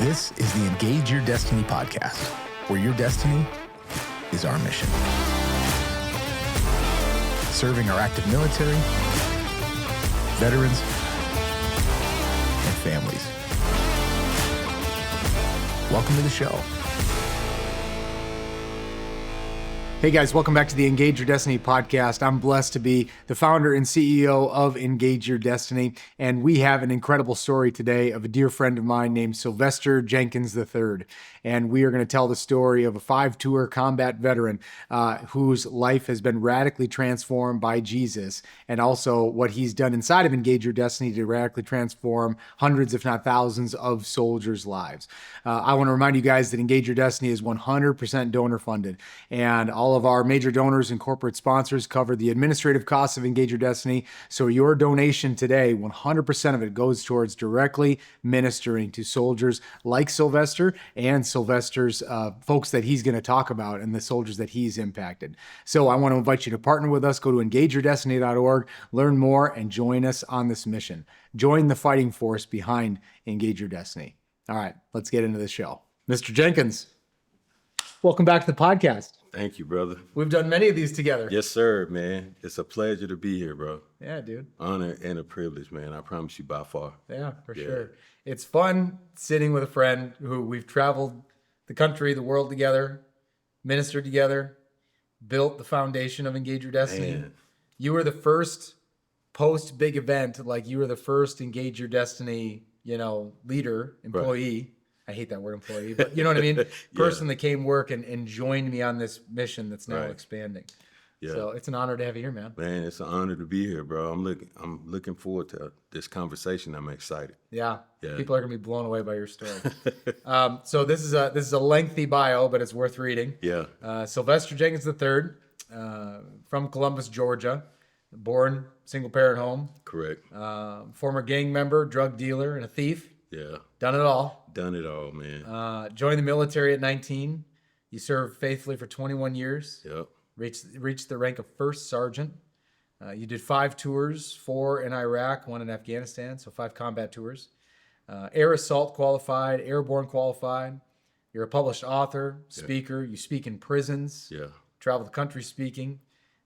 This is the Engage Your Destiny podcast, where your destiny is our mission. Serving our active military, veterans, and families. Welcome to the show. Hey guys, welcome back to the Engage Your Destiny podcast. I'm blessed to be the founder and CEO of Engage Your Destiny, and we have an incredible story today of a dear friend of mine named Sylvester Jenkins III. And we are going to tell the story of a 5-tour combat veteran whose life has been radically transformed by Jesus, and also what he's done inside of Engage Your Destiny to radically transform hundreds, if not thousands, of soldiers' lives. I want to remind you guys that Engage Your Destiny is 100% donor funded, and all of our major donors and corporate sponsors cover the administrative costs of Engage Your Destiny. So your donation today, 100% of it goes towards directly ministering to soldiers like Sylvester and Sylvester's folks that he's going to talk about and the soldiers that he's impacted. So I want to invite you to partner with us. Go to engageyourdestiny.org, learn more, and join us on this mission. Join the fighting force behind Engage Your Destiny. All right, let's get into the show. Mr. Jenkins, welcome back to the podcast. Thank you, brother. We've done many of these together. Yes, sir, man. It's a pleasure to be here, bro. Yeah, dude. Honor and a privilege, man. I promise you by far. Yeah, for sure. It's fun sitting with a friend who we've traveled the country, the world together, ministered together, built the foundation of Engage Your Destiny. Man. You were the first post-big event, like you were the first Engage Your Destiny, leader, employee. Right. I hate that word employee, but you know what I mean? Person that came work and joined me on this mission that's now expanding. Yeah. So it's an honor to have you here, man. Man, it's an honor to be here, bro. I'm looking forward to this conversation. I'm excited. Yeah. People are gonna be blown away by your story. So this is a lengthy bio, but it's worth reading. Yeah. Sylvester Jenkins III, from Columbus, Georgia, born single parent home. Correct. Former gang member, drug dealer, and a thief. Yeah. Done it all. Done it all, man. Joined the military at 19. You served faithfully for 21 years. Yep. Reached the rank of first sergeant. You did 5 tours, 4 in Iraq, 1 in Afghanistan, so 5 combat tours. Air assault qualified, airborne qualified. You're a published author, speaker. You speak in prisons. Yeah. Travel the country speaking.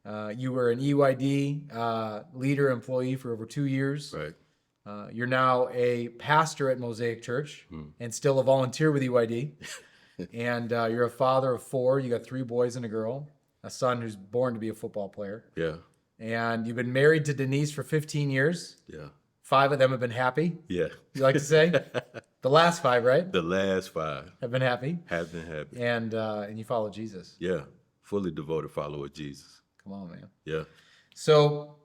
You were an EYD leader employee for over 2 years. Right. You're now a pastor at Mosaic Church and still a volunteer with EYD. And you're a father of 4. You got 3 boys and a girl, a son who's born to be a football player. Yeah. And you've been married to Denise for 15 years. Yeah. 5 of them have been happy. Yeah. You like to say? The last 5, right? The last 5 have been happy. Have been happy. And you follow Jesus. Yeah. Fully devoted follower of Jesus. Come on, man. Yeah. So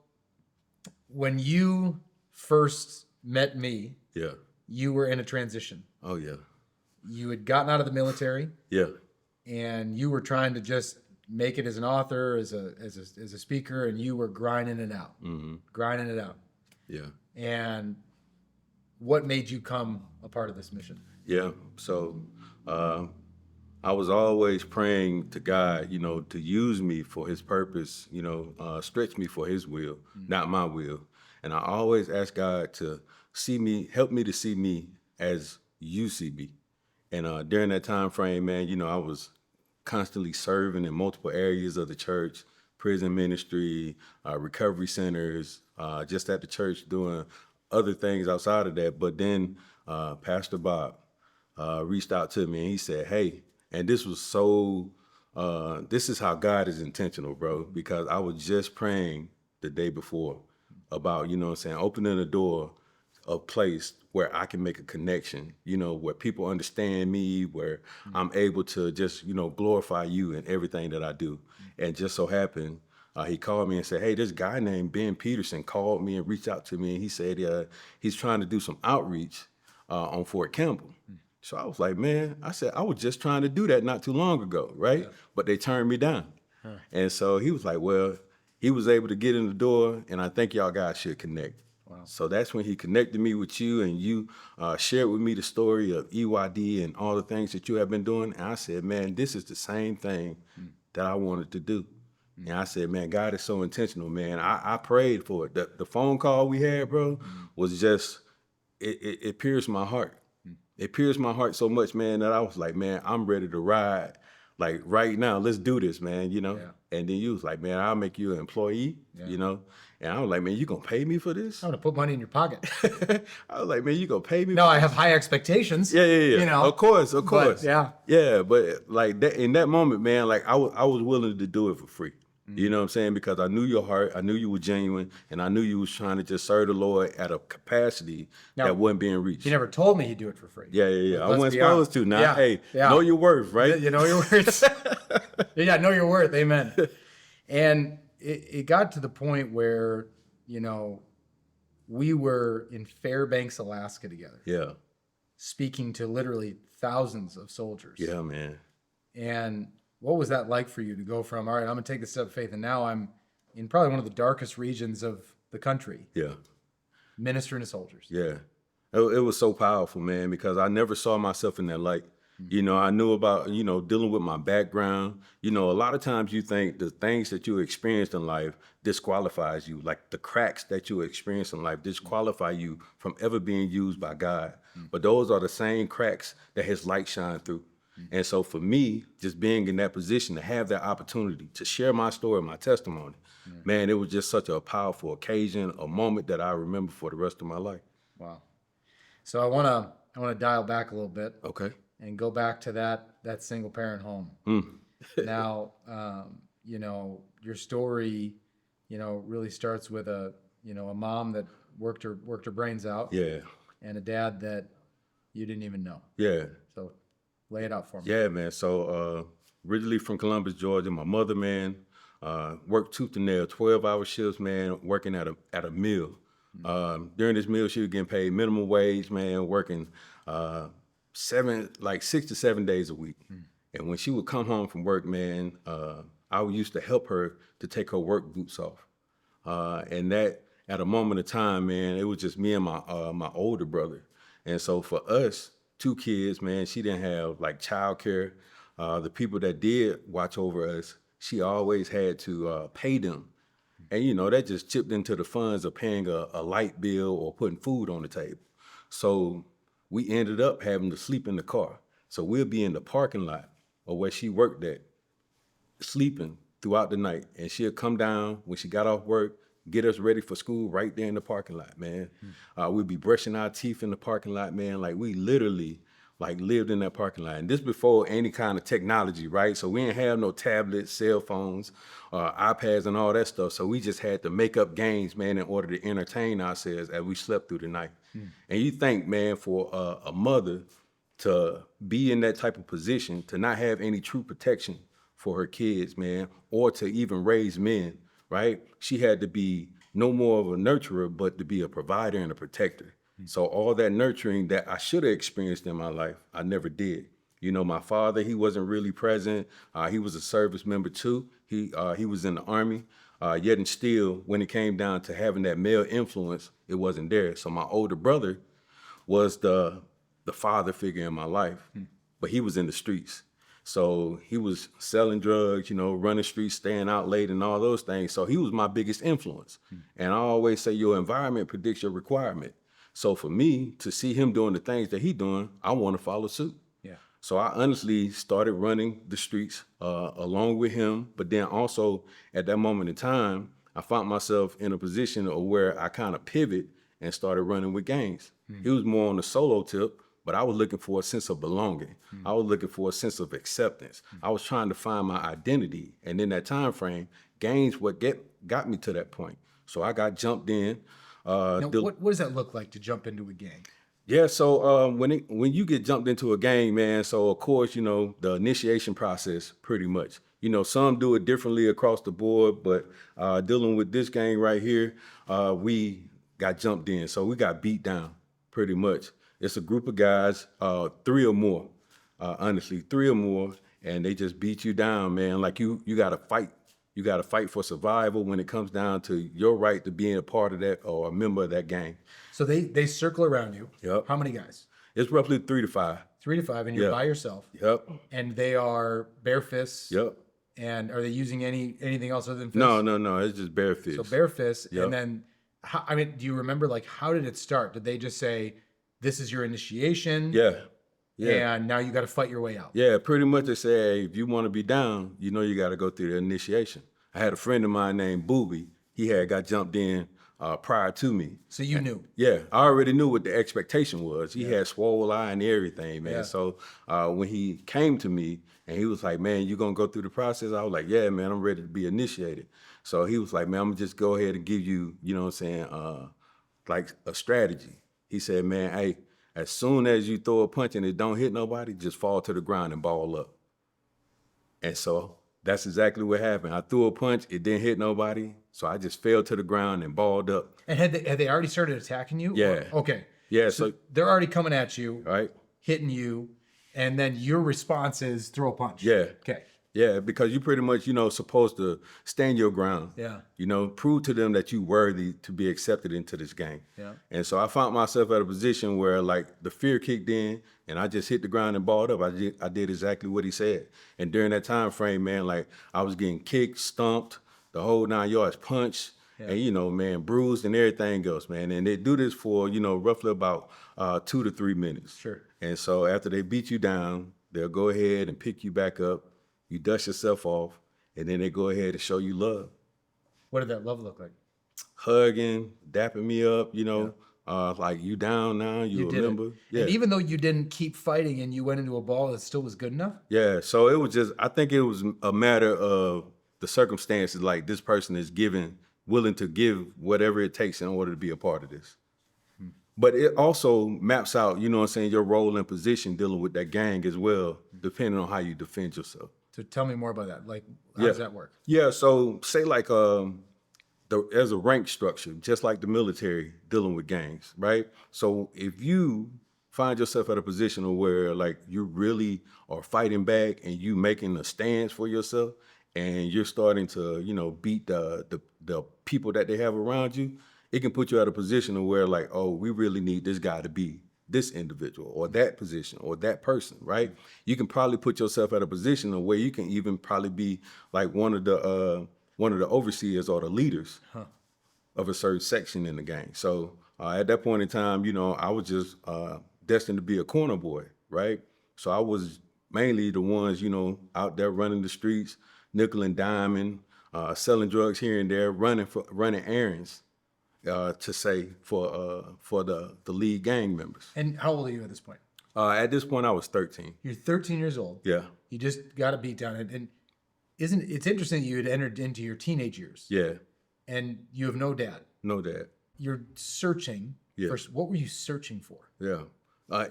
when you first met me, you were in a transition. Oh, yeah. You had gotten out of the military. Yeah. And you were trying to just make it as an author, as a speaker, and you were grinding it out. Mm-hmm. Grinding it out. Yeah. And what made you come a part of this mission? Yeah. So I was always praying to God, to use me for his purpose, stretch me for his will, not my will. And I always ask God to see me, help me to see me as you see me. And during that time frame, man, I was constantly serving in multiple areas of the church, prison ministry, recovery centers, just at the church doing other things outside of that. But then Pastor Bob reached out to me and he said, hey, and this was so, this is how God is intentional, bro, because I was just praying the day before about, opening a door, a place where I can make a connection, where people understand me, where I'm able to just, glorify you in everything that I do. And just so happened, he called me and said, hey, this guy named Ben Peterson called me and reached out to me. And he said he's trying to do some outreach on Fort Campbell. So I was like, man, I said, I was just trying to do that not too long ago, right? Yeah. But they turned me down. Huh. And so he was like, well, he was able to get in the door, and I think y'all guys should connect. Wow. So that's when he connected me with you, and you shared with me the story of EYD and all the things that you have been doing. And I said, man, this is the same thing that I wanted to do. And I said, man, God is so intentional, man. I prayed for it. The phone call we had, bro, was just, it pierced my heart. it pierced my heart so much, man, that I was like, man, I'm ready to ride. Like right now, let's do this, man, Yeah. And then you was like, man, I'll make you an employee, And I was like, man, you gonna pay me for this? I'm gonna put money in your pocket. I was like, man, you gonna pay me No, for I this? have high expectations. Yeah. Of course. But, yeah. Yeah, but like that in that moment, man, like I was willing to do it for free. You know what I'm saying? Because I knew your heart, I knew you were genuine, and I knew you was trying to just serve the Lord at a capacity that wasn't being reached. He never told me he'd do it for free. Yeah. I wasn't supposed to. Now, Yeah, hey, yeah. know your worth, right? You know your worth. Yeah, know your worth. Amen. And it got to the point where, we were in Fairbanks, Alaska together. Yeah. Speaking to literally thousands of soldiers. Yeah, man. And what was that like for you to go from, all right, I'm going to take this step of faith, and now I'm in probably one of the darkest regions of the country. Yeah. Ministering to soldiers. Yeah. It was so powerful, man, because I never saw myself in that light. I knew about, dealing with my background. A lot of times you think the things that you experienced in life disqualifies you, like the cracks that you experience in life disqualify you from ever being used by God. But those are the same cracks that his light shined through. And so for me, just being in that position to have that opportunity to share my story, my testimony, man, it was just such a powerful occasion, a moment that I remember for the rest of my life. Wow. So I want to dial back a little bit. Okay. And go back to that single parent home. Now, your story, really starts with a mom that worked her brains out. Yeah. And a dad that you didn't even know. Yeah. So lay it out for me. Yeah, man. So originally from Columbus, Georgia, my mother, man, worked tooth and nail, 12-hour shifts, man, working at a mill. During this meal, she was getting paid minimum wage, man, working 6 to 7 days a week. And when she would come home from work, man, I used to help her to take her work boots off. And that at a moment of time, man, it was just me and my older brother. And so for us, 2 kids, man, she didn't have like childcare. The people that did watch over us, she always had to pay them. And, that just chipped into the funds of paying a light bill or putting food on the table. So we ended up having to sleep in the car. So we'll be in the parking lot or where she worked at, sleeping throughout the night. And she'll come down when she got off work, get us ready for school right there in the parking lot, man. We'd be brushing our teeth in the parking lot, man. Like we literally lived in that parking lot. And this before any kind of technology, right? So we didn't have no tablets, cell phones, iPads and all that stuff. So we just had to make up games, man, in order to entertain ourselves as we slept through the night. And you think, man, for a mother to be in that type of position, to not have any true protection for her kids, man, or to even raise men, right? She had to be no more of a nurturer, but to be a provider and a protector. So all that nurturing that I should have experienced in my life, I never did. My father, he wasn't really present. He was a service member too. He was in the Army. Yet and still, when it came down to having that male influence, it wasn't there. So my older brother was the father figure in my life, but he was in the streets. So he was selling drugs, running streets, staying out late and all those things. So he was my biggest influence. And I always say your environment predicts your requirement. So for me to see him doing the things that he doing, I want to follow suit. Yeah. So I honestly started running the streets along with him. But then also at that moment in time, I found myself in a position of where I kind of pivot and started running with gangs. He was more on the solo tip, but I was looking for a sense of belonging. I was looking for a sense of acceptance. I was trying to find my identity. And in that time frame, gangs got me to that point. So I got jumped in. Now, what does that look like to jump into a gang? Yeah, so when you get jumped into a gang, man, so of course, the initiation process pretty much. Some do it differently across the board, but dealing with this gang right here, we got jumped in. So we got beat down pretty much. It's a group of guys, 3 or more, honestly, 3 or more, and they just beat you down, man. Like you got to fight. You got to fight for survival when it comes down to your right to being a part of that or a member of that gang. So they circle around you. Yep. How many guys? It's roughly 3 to 5. 3 to 5, and you're by yourself. Yep. And they are bare fists. Yep. And are they using anything else other than fists? No. It's just bare fists. So bare fists. Yep. And then, do you remember, how did it start? Did they just say, this is your initiation. Yeah. Yeah. And now you got to fight your way out. Yeah, pretty much they say, hey, if you want to be down, you know you got to go through the initiation. I had a friend of mine named Booby. He had got jumped in prior to me. So you knew. Yeah, I already knew what the expectation was. He had swole eye and everything, man. Yeah. So when he came to me and he was like, man, you going to go through the process? I was like, yeah, man, I'm ready to be initiated. So he was like, man, I'm going to just go ahead and give you, you know what I'm saying, like a strategy. He said, man, hey, as soon as you throw a punch and it don't hit nobody, just fall to the ground and ball up. And so that's exactly what happened. I threw a punch, it didn't hit nobody, so I just fell to the ground and balled up. And had they already started attacking you? Yeah. Or, okay. Yeah, So they're already coming at you, right? hitting you, and then your response is throw a punch. Yeah. Okay. Yeah, because you pretty much, you know, supposed to stand your ground. Yeah. You know, prove to them that you worthy to be accepted into this game. Yeah. And so I found myself at a position where like the fear kicked in and I just hit the ground and balled up. I did exactly what he said. And during that time frame, man, like I was getting kicked, stomped, the whole 9 yards, punched, and, you know, man, bruised and everything else, man. And they do this for, you know, roughly about 2 to 3 minutes. Sure. And so after they beat you down, they'll go ahead and pick you back up. You dust yourself off, and then they go ahead and show you love. What did that love look like? Hugging, dapping me up, you know, like you down now, you remember. It. Yeah. And even though you didn't keep fighting and you went into a ball, it still was good enough? Yeah, so it was just, I think it was a matter of the circumstances, like this person is willing to give whatever it takes in order to be a part of this. But it also maps out, you know what I'm saying, your role and position dealing with that gang as well, depending on how you defend yourself. So tell me more about that. Like, how does that work? Yeah, so say like there's a rank structure, just like the military dealing with gangs, right? So if you find yourself at a position where like you really are fighting back and you making a stance for yourself and you're starting to, you know, beat the people that they have around you, it can put you at a position where like, oh, we really need this guy to be this individual or that position or that person, right? You can probably put yourself at a position where you can even probably be like one of the overseers or the leaders of a certain section in the gang. So at that point in time, you know, I was just destined to be a corner boy, right? So I was mainly the ones, you know, out there running the streets, nickel and diming, selling drugs here and there, running errands. To say for the lead gang members. And how old are you at this point? At this point, I was 13. You're 13 years old. Yeah. You just got a beat down. And it's interesting that you had entered into your teenage years. Yeah. And you have no dad. No dad. You're searching. Yeah. For, what were you searching for? Yeah.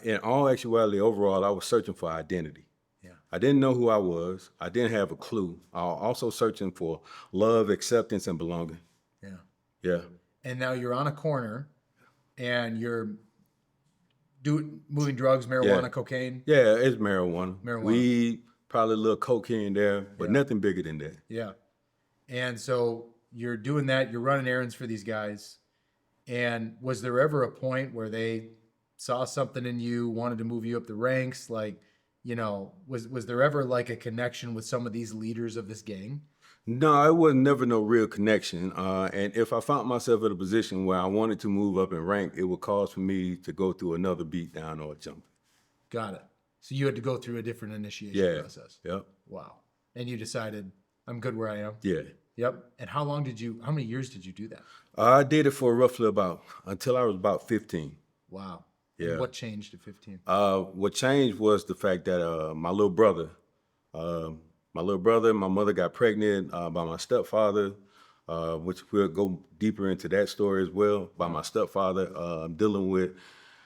In all actuality, overall, I was searching for identity. Yeah. I didn't know who I was. I didn't have a clue. I was also searching for love, acceptance, and belonging. Yeah. Yeah. And now you're on a corner and you're moving drugs, marijuana, cocaine. Yeah, it's marijuana. Weed, probably a little coke here and there, but nothing bigger than that. Yeah. And so you're doing that, you're running errands for these guys. And was there ever a point where they saw something in you, wanted to move you up the ranks? Like, you know, was there ever like a connection with some of these leaders of this gang? No, it was never no real connection. And if I found myself in a position where I wanted to move up in rank, it would cause for me to go through another beat down or a jump. Got it. So you had to go through a different initiation process. Yep. Wow. And you decided, I'm good where I am? Yeah. Yep. And how many years did you do that? I did it for roughly until I was about 15. Wow. Yeah. And what changed at 15? What changed was the fact that my little brother, my mother got pregnant by my stepfather, which we'll go deeper into that story as well, by my stepfather dealing with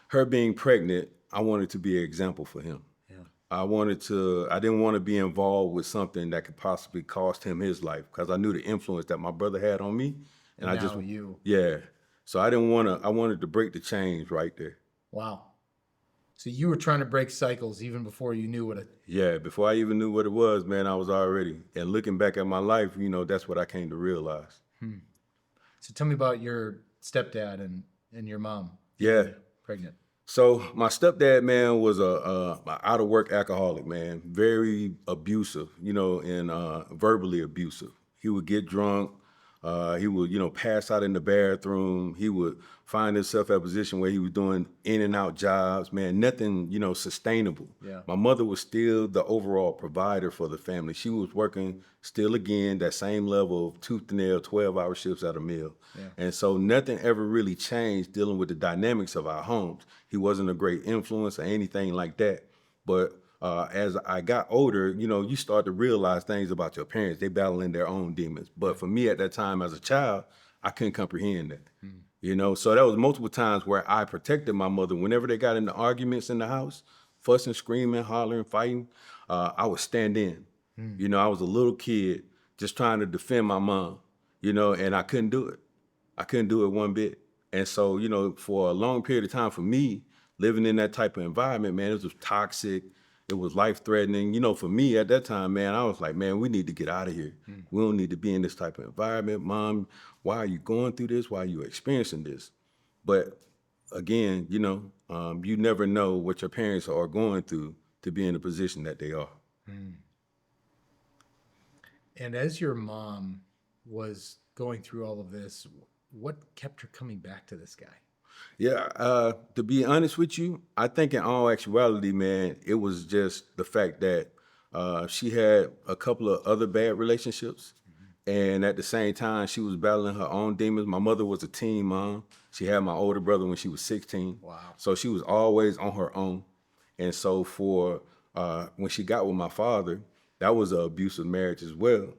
her being pregnant. I wanted to be an example for him. Yeah. I didn't want to be involved with something that could possibly cost him his life because I knew the influence that my brother had on me. And I just, you. Yeah. So I wanted to break the chains right there. Wow. So you were trying to break cycles even before you knew what it... Yeah, before I even knew what it was, man, I was already. And looking back at my life, you know, that's what I came to realize. So tell me about your stepdad and your mom. Yeah. Pregnant. So my stepdad, man, was a out of work alcoholic, man, very abusive, you know, and verbally abusive. He would get drunk, He would, pass out in the bathroom. He would find himself at a position where he was doing in and out jobs, man, nothing, sustainable. Yeah. My mother was still the overall provider for the family. She was working still again, that same level of tooth and nail, 12-hour shifts at a mill. Yeah. And so nothing ever really changed dealing with the dynamics of our homes. He wasn't a great influence or anything like that. But as I got older, you start to realize things about your parents. They battling their own demons. But for me at that time as a child, I couldn't comprehend that. So that was multiple times where I protected my mother. Whenever they got into arguments in the house, fussing, screaming, hollering, fighting, I would stand in. I was a little kid just trying to defend my mom, and I couldn't do it. I couldn't do it one bit. And so, for a long period of time for me, living in that type of environment, man, it was toxic. It was life-threatening. For me at that time, man, I was like, man, we need to get out of here. We don't need to be in this type of environment. Mom, why are you going through this? Why are you experiencing this? But again, you never know what your parents are going through to be in the position that they are. And as your mom was going through all of this, what kept her coming back to this guy? Yeah, to be honest with you, I think in all actuality, man, it was just the fact that she had a couple of other bad relationships. And at the same time, she was battling her own demons. My mother was a teen mom. She had my older brother when she was 16. Wow. So she was always on her own. And so for when she got with my father, that was an abusive marriage as well,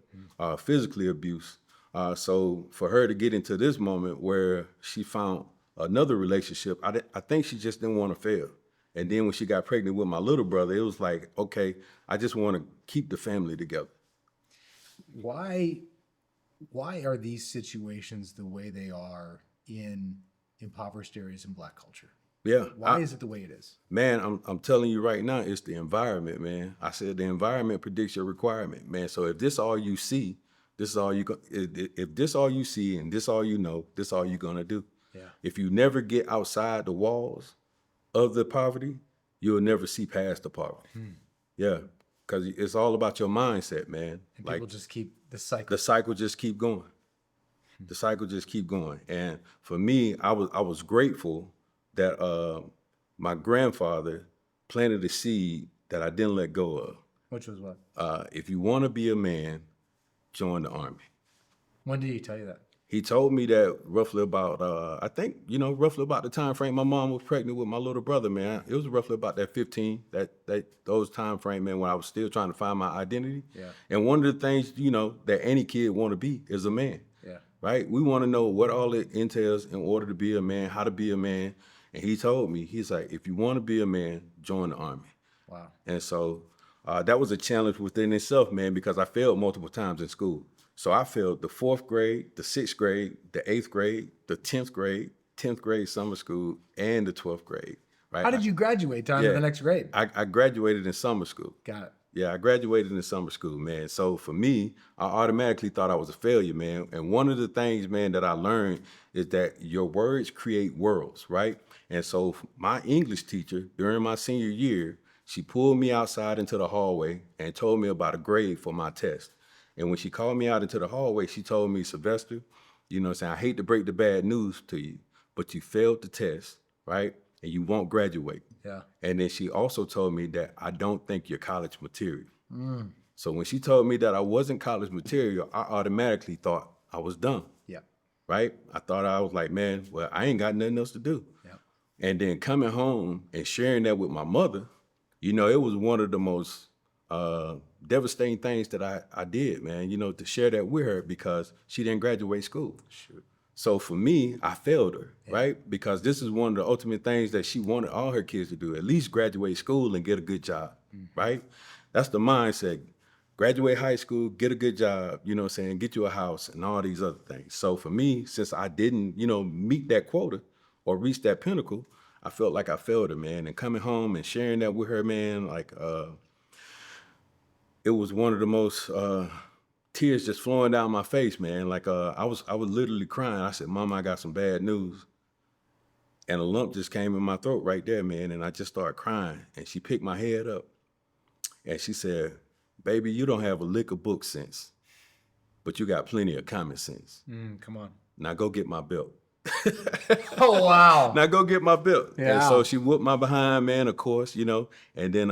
physically abuse. So for her to get into this moment where she found another relationship, I think she just didn't want to fail. And then when she got pregnant with my little brother, it was like, okay, I just want to keep the family together. Why are these situations the way they are in impoverished areas in Black culture? Yeah. Why is it the way it is? Man, I'm telling you right now, it's the environment, man. I said the environment predicts your requirement, man. So if this all you see, this is all you go. If this all you see and this all you know, this all you're gonna do. Yeah. If you never get outside the walls of the poverty, you'll never see past the poverty. Yeah, because it's all about your mindset, man. And people just keep the cycle. The cycle just keep going. The cycle just keep going. And for me, I was grateful that my grandfather planted a seed that I didn't let go of. Which was what? If you want to be a man, join the Army. When did he tell you that? He told me that roughly about, I think, roughly about the time frame my mom was pregnant with my little brother, man. It was roughly about that 15, those time frame, man, when I was still trying to find my identity. Yeah. And one of the things, that any kid want to be is a man. Yeah. Right? We want to know what all it entails in order to be a man, how to be a man. And he told me, he's like, if you want to be a man, join the Army. Wow. And so that was a challenge within itself, man, because I failed multiple times in school. So I failed the 4th grade, the 6th grade, the 8th grade, the 10th grade summer school, and the 12th grade. Right? How did you graduate to the next grade? I graduated in summer school. Got it. Yeah, I graduated in summer school, man. So for me, I automatically thought I was a failure, man. And one of the things, man, that I learned is that your words create worlds, right? And so my English teacher during my senior year, she pulled me outside into the hallway and told me about a grade for my test. And when she called me out into the hallway, she told me, Sylvester, I hate to break the bad news to you, but you failed the test, right? And you won't graduate. Yeah. And then she also told me that I don't think you're college material. So when she told me that I wasn't college material, I automatically thought I was done. Yeah. Right? I thought I was like, man, well, I ain't got nothing else to do. Yeah. And then coming home and sharing that with my mother, it was one of the most devastating things that I did, man, to share that with her because she didn't graduate school. Sure. So for me, I failed her, right? Because this is one of the ultimate things that she wanted all her kids to do, at least graduate school and get a good job, right? That's the mindset. Graduate high school, get a good job, get you a house and all these other things. So for me, since I didn't, meet that quota or reach that pinnacle, I felt like I failed her, man. And coming home and sharing that with her, man, like it was one of the most tears just flowing down my face, man. Like I was literally crying. I said, Mama, I got some bad news. And a lump just came in my throat right there, man. And I just started crying. And she picked my head up and she said, baby, you don't have a lick of book sense. but you got plenty of common sense. Come on. Now go get my belt. Oh, wow. Now go get my belt. Yeah. And so she whooped my behind, man, of course, and then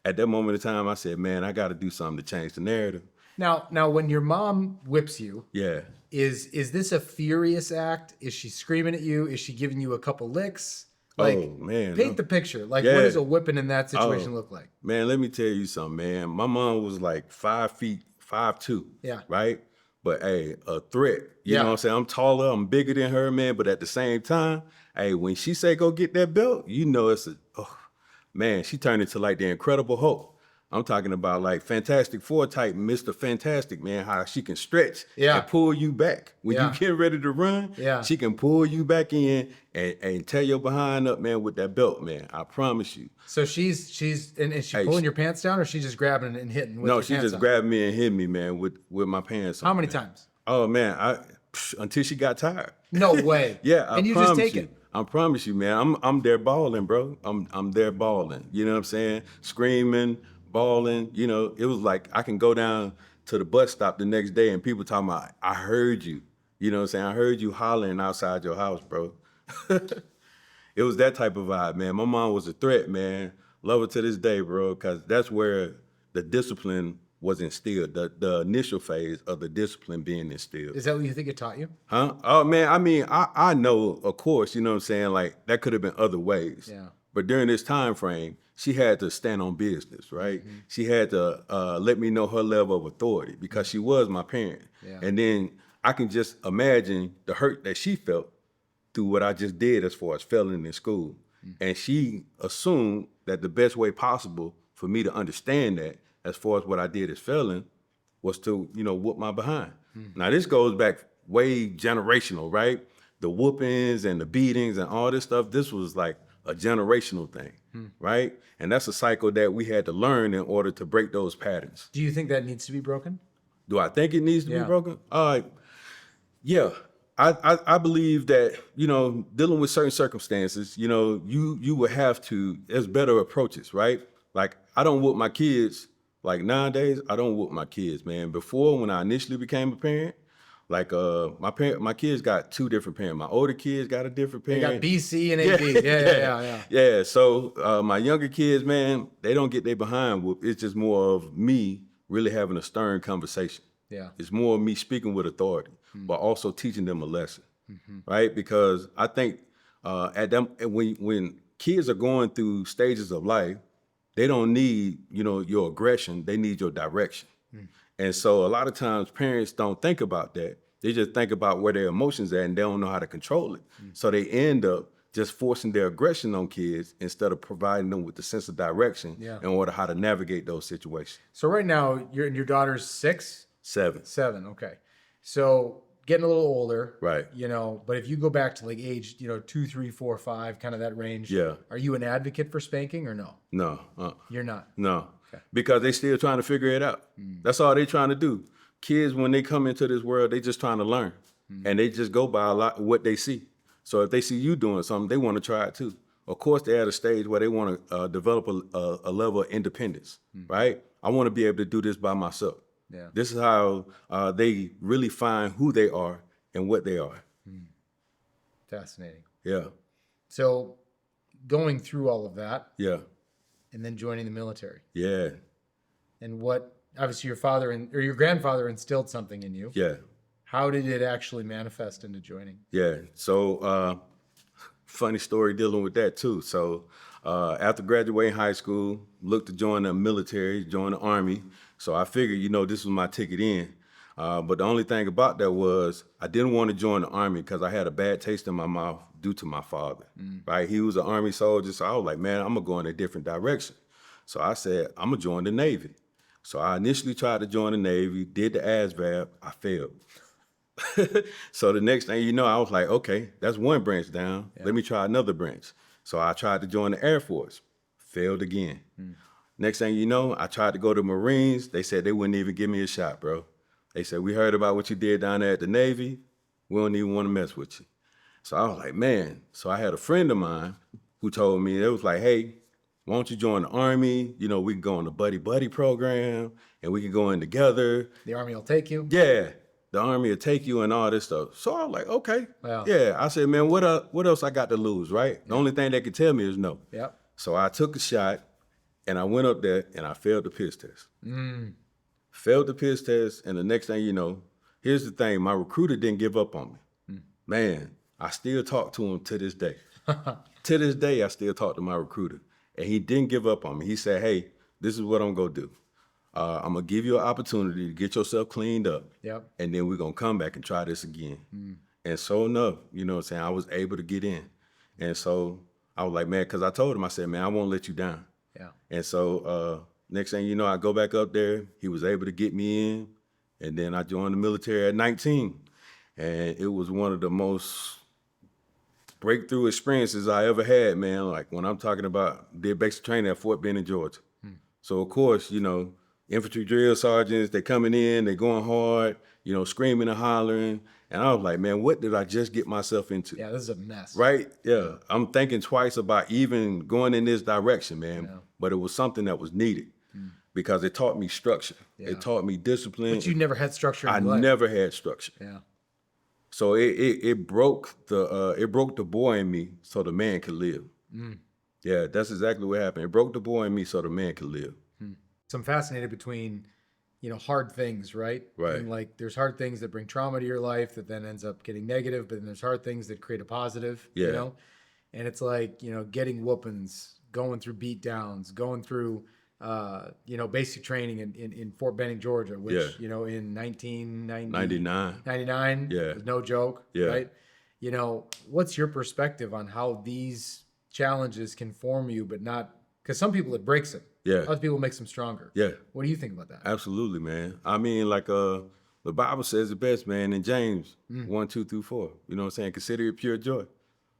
at that moment of time, I said, man, I got to do something to change the narrative. Now, when your mom whips you, Yeah. is this a furious act? Is she screaming at you? Is she giving you a couple licks? Like, oh, man. paint the picture. Like, Yeah. what does a whipping in that situation look like? Man, let me tell you something, man. My mom was like 5'2". Yeah. Right? But hey, a threat. You know what I'm saying? I'm taller, I'm bigger than her, man. But at the same time, hey, when she say go get that belt, man, she turned into like the Incredible Hulk. I'm talking about like Fantastic Four type, Mr. Fantastic, man, how she can stretch and pull you back. When you get ready to run, she can pull you back in and tear your behind up, man, with that belt, man. I promise you. So she's is she pulling your pants down, or she's just grabbing and hitting with No, she just grabbed me and hit me, man, with my pants on. How many times? Oh, man, until she got tired. No way. Yeah, and you just take it. I promise you, man. I'm there balling, bro. I'm there balling. You know what I'm saying? Screaming, balling. It was like I can go down to the bus stop the next day and people talking about, I heard you. You know what I'm saying? I heard you hollering outside your house, bro. It was that type of vibe, man. My mom was a threat, man. Love her to this day, bro, because that's where the discipline was instilled, the initial phase of the discipline being instilled. Is that what you think it taught you? Huh? Oh, man, I mean, I know, of course, you know what I'm saying? Like, that could have been other ways. Yeah. But during this time frame, she had to stand on business, right? Mm-hmm. She had to let me know her level of authority because she was my parent. Yeah. And then I can just imagine the hurt that she felt through what I just did as far as failing in school. Mm-hmm. And she assumed that the best way possible for me to understand that as far as what I did as failing was to, whoop my behind. Mm-hmm. Now, this goes back way generational, right? The whoopings and the beatings and all this stuff, this was like a generational thing, right? And that's a cycle that we had to learn in order to break those patterns. Do you think that needs to be broken? Do I think it needs to be broken? Yeah. I believe that, dealing with certain circumstances, you would have to, there's better approaches, right? Like, I don't whoop my kids. Like, nowadays, I don't whoop my kids, man. Before, when I initially became a parent, like my kids got two different parents. My older kids got a different parent. They got B, C, and AB. Yeah. So my younger kids, man, they don't get their behind whooped. It's just more of me really having a stern conversation. Yeah. It's more of me speaking with authority, but also teaching them a lesson, right? Because I think when kids are going through stages of life, they don't need, your aggression. They need your direction. And so a lot of times parents don't think about that. They just think about where their emotions are and they don't know how to control it. So they end up just forcing their aggression on kids instead of providing them with the sense of direction in order how to navigate those situations. So right now, your daughter's 6? 7. 7, okay. So getting a little older, right? But if you go back to like age, 2, 3, 4, 5, kind of that range. Yeah. Are you an advocate for spanking or no? No. You're not. No. Okay. Because they still trying to figure it out. That's all they trying to do. Kids, when they come into this world, they just trying to learn, and they just go by a lot of what they see. So if they see you doing something, they want to try it too. Of course, they're at a stage where they want to develop a level of independence, right? I want to be able to do this by myself. Yeah. This is how they really find who they are and what they are. Fascinating. Yeah. So going through all of that. Yeah. And then joining the military. Yeah. And what, obviously your father or your grandfather instilled something in you. Yeah. How did it actually manifest into joining? Yeah. So funny story dealing with that too. So after graduating high school, looked to join the military, join the Army. So I figured, this was my ticket in. But the only thing about that was I didn't want to join the Army because I had a bad taste in my mouth due to my father, right? He was an Army soldier. So I was like, man, I'm going to go in a different direction. So I said, I'm going to join the Navy. So I initially tried to join the Navy, did the ASVAB, I failed. So the next thing you know, I was like, okay, that's one branch down. Yeah. Let me try another branch. So I tried to join the Air Force, failed again. Next thing you know, I tried to go to Marines. They said they wouldn't even give me a shot, bro. They said, we heard about what you did down there at the Navy. We don't even want to mess with you. So I was like, man. So I had a friend of mine who told me, it was like, hey, why don't you join the Army? You know, we can go on the buddy program and we can go in together. The Army will take you. Yeah, the Army will take you and all this stuff. So I was like, okay. Wow. Yeah, I said, man, what else I got to lose, right? The only thing they could tell me is no. Yep. So I took a shot and I went up there and I failed the piss test. Failed the piss test, and the next thing you know, here's the thing, my recruiter didn't give up on me. Man, I still talk to him to this day. To this day, I still talk to my recruiter. And he didn't give up on me. He said, hey, this is what I'm going to do. I'm going to give you an opportunity to get yourself cleaned up. Yep. And then we're going to come back and try this again. And so enough, you know what I'm saying, I was able to get in. And so I was like, man, because I told him, I said, man, I won't let you down. Yeah. And so next thing you know, I go back up there. He was able to get me in. And then I joined the military at 19. And it was one of the most breakthrough experiences I ever had, man. Like when I'm talking about, did basic training at Fort Benning, Georgia. So of course, you know, infantry drill sergeants, they coming in, they going hard, you know, screaming and hollering. And I was like, man, what did I just get myself into? Yeah, this is a mess. Right? Yeah. I'm thinking twice about even going in this direction, man. Yeah. But it was something that was needed because it taught me structure. Yeah. It taught me discipline. But you never had structure in I your life. never had structure. Yeah. So it broke the boy in me so the man could live. Yeah, that's exactly what happened. It broke the boy in me so the man could live. So I'm fascinated between, you know, hard things, right? Right. And like there's hard things that bring trauma to your life that then ends up getting negative, but then there's hard things that create a positive, Yeah. you know? And it's like, you know, getting whoopings, going through beat downs, going through, you know, basic training in Fort Benning, Georgia, which, Yeah. you know, in 1999, 99. Yeah. was no joke, Yeah. right? You know, what's your perspective on how these challenges can form you, but not, because some people it breaks them. Yeah. Other people makes them stronger. Yeah. What do you think about that? Absolutely, man. I mean, like the Bible says it best, man, in James 1, 2 through 4. You know what I'm saying? Consider it pure joy.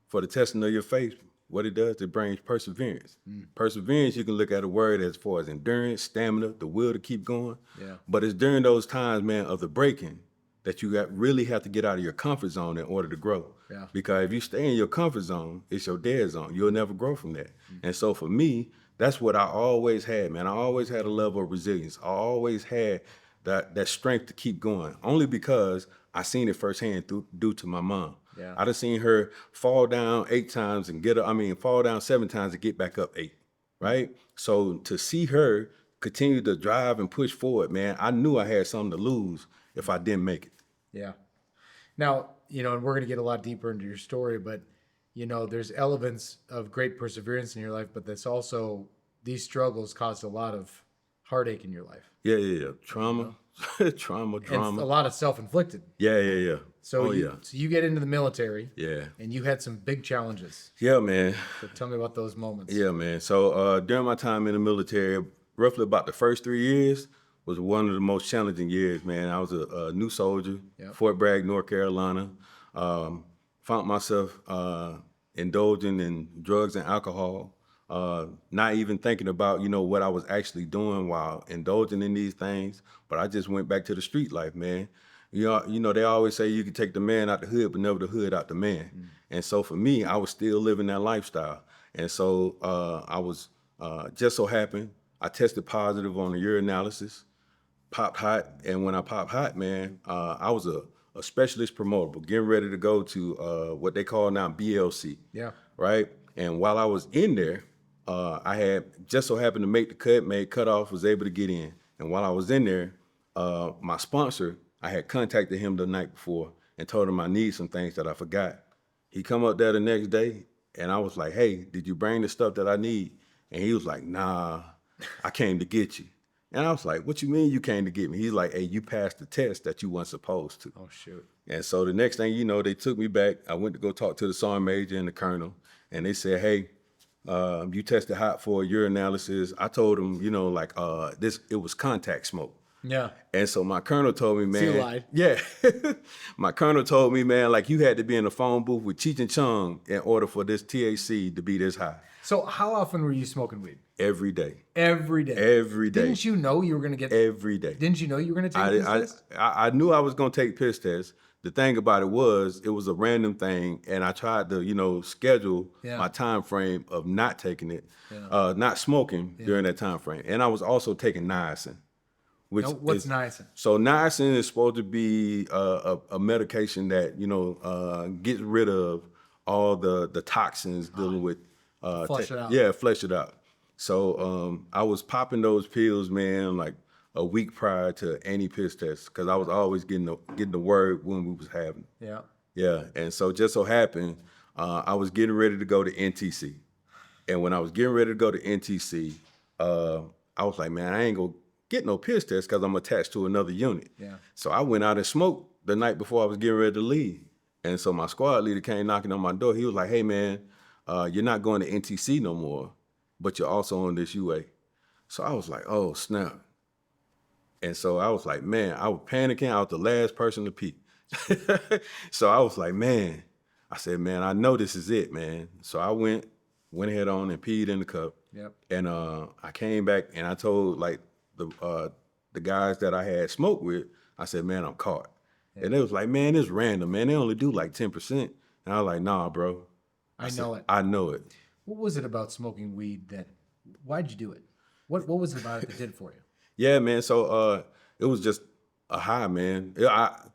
For the testing of your faith, what it does, it brings perseverance. Perseverance, you can look at a word as far as endurance, stamina, the will to keep going. Yeah. But it's during those times, man, of the breaking that you really have to get out of your comfort zone in order to grow. Yeah. Because if you stay in your comfort zone, it's your dead zone. You'll never grow from that. And so for me, that's what I always had, man. I always had a level of resilience. I always had that strength to keep going, only because I seen it firsthand due to my mom. Yeah. I done seen her fall down 8 times and fall down 7 times and get back up 8, right? So to see her continue to drive and push forward, man, I knew I had something to lose if I didn't make it. Yeah. Now, you know, and we're going to get a lot deeper into your story, but, you know, there's elements of great perseverance in your life, but that's also, these struggles caused a lot of heartache in your life. Yeah. Trauma, trauma. And a lot of self-inflicted. Yeah. So, so you get into the military. Yeah. And you had some big challenges. Yeah, man. So tell me about those moments. Yeah, man. So during my time in the military, roughly about the first 3 years was one of the most challenging years, man. I was a new soldier, Fort Bragg, North Carolina. Found myself indulging in drugs and alcohol, not even thinking about, you know, what I was actually doing while indulging in these things. But I just went back to the street life, man. You know, they always say you can take the man out the hood, but never the hood out the man. And so for me, I was still living that lifestyle. And so I was just so happened, I tested positive on the urinalysis, popped hot. And when I popped hot, man, I was a specialist promotable, getting ready to go to what they call now BLC. Yeah. Right? And while I was in there, I had just so happened to make the cut, made cutoff, was able to get in. And while I was in there, my sponsor, I had contacted him the night before and told him I need some things that I forgot. He come up there the next day and I was like, hey, did you bring the stuff that I need? And he was like, nah, I came to get you. And I was like, what you mean you came to get me? He's like, hey, you passed the test that you weren't supposed to. Oh, shoot. And so the next thing you know, they took me back. I went to go talk to the sergeant major and the colonel. And they said, hey, you tested hot for a urinalysis. I told them, you know, like it was contact smoke. Yeah. And so my colonel told me, man. So you lied. Yeah. My colonel told me, man, like you had to be in a phone booth with Cheech and Chong in order for this THC to be this high. So how often were you smoking weed? Every day. Every day. Every day. Didn't you know you were going to get... Every day. Didn't you know you were going to take piss test? I knew I was going to take piss tests the thing about it was a random thing, and I tried to, schedule my time frame of not taking it, not smoking during that time frame. And I was also taking niacin, which what's niacin? So niacin is supposed to be a medication that, gets rid of all the toxins dealing with Flush it out. Yeah, flush it out. So I was popping those pills, man, like a week prior to any piss test, because I was always getting the word when we was having it. Yeah. Yeah, and so just so happened, I was getting ready to go to NTC. And when I was getting ready to go to NTC, I was like, man, I ain't gonna get no piss test because I'm attached to another unit. Yeah. So I went out and smoked the night before I was getting ready to leave. And so my squad leader came knocking on my door. He was like, hey, man, you're not going to NTC no more, but you're also on this UA. So I was like, oh, snap. And so I was like, man, I was panicking. I was the last person to pee. So I was like, man, I said, man, I know this is it, man. So I went ahead on and peed in the cup. Yep. And I came back and I told like the guys that I had smoked with, I said, man, I'm caught. Yeah. And they was like, man, it's random, man. They only do like 10%. And I was like, nah, bro. I know it. I know it. What was it about smoking weed why'd you do it? What was it about it that did it for you? Yeah, man. So it was just a high, man.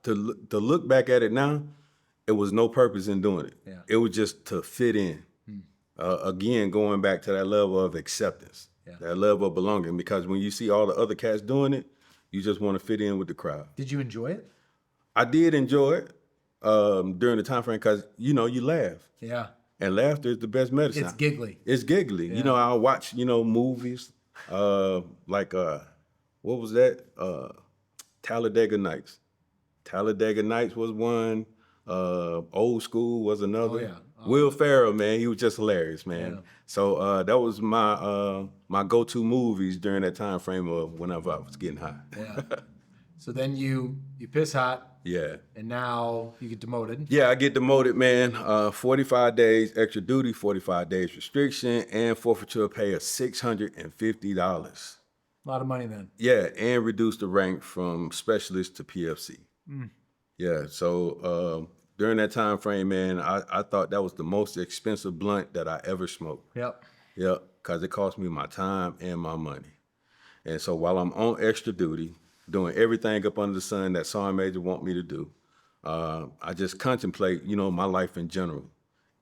To look back at it now, it was no purpose in doing it. Yeah. It was just to fit in. Again, going back to that level of acceptance, that level of belonging. Because when you see all the other cats doing it, you just want to fit in with the crowd. Did you enjoy it? I did enjoy it during the time frame because, you laugh. Yeah. And laughter is the best medicine. It's giggly. It's giggly. Yeah. I'll watch, movies like, what was that? Talladega Nights. Talladega Nights was one. Old School was another. Oh, yeah. Will Ferrell, man, he was just hilarious, man. Yeah. So that was my go-to movies during that time frame of whenever I was getting high. Yeah. So then you piss hot. Yeah. And now you get demoted. Yeah, I get demoted, man. 45 days extra duty, 45 days restriction, and forfeiture pay of $650. A lot of money then. Yeah, and reduce the rank from specialist to PFC. Yeah, so during that time frame, man, I thought that was the most expensive blunt that I ever smoked. Yep, because it cost me my time and my money. And so while I'm on extra duty, doing everything up under the sun that Sergeant Major want me to do, I just contemplate, my life in general.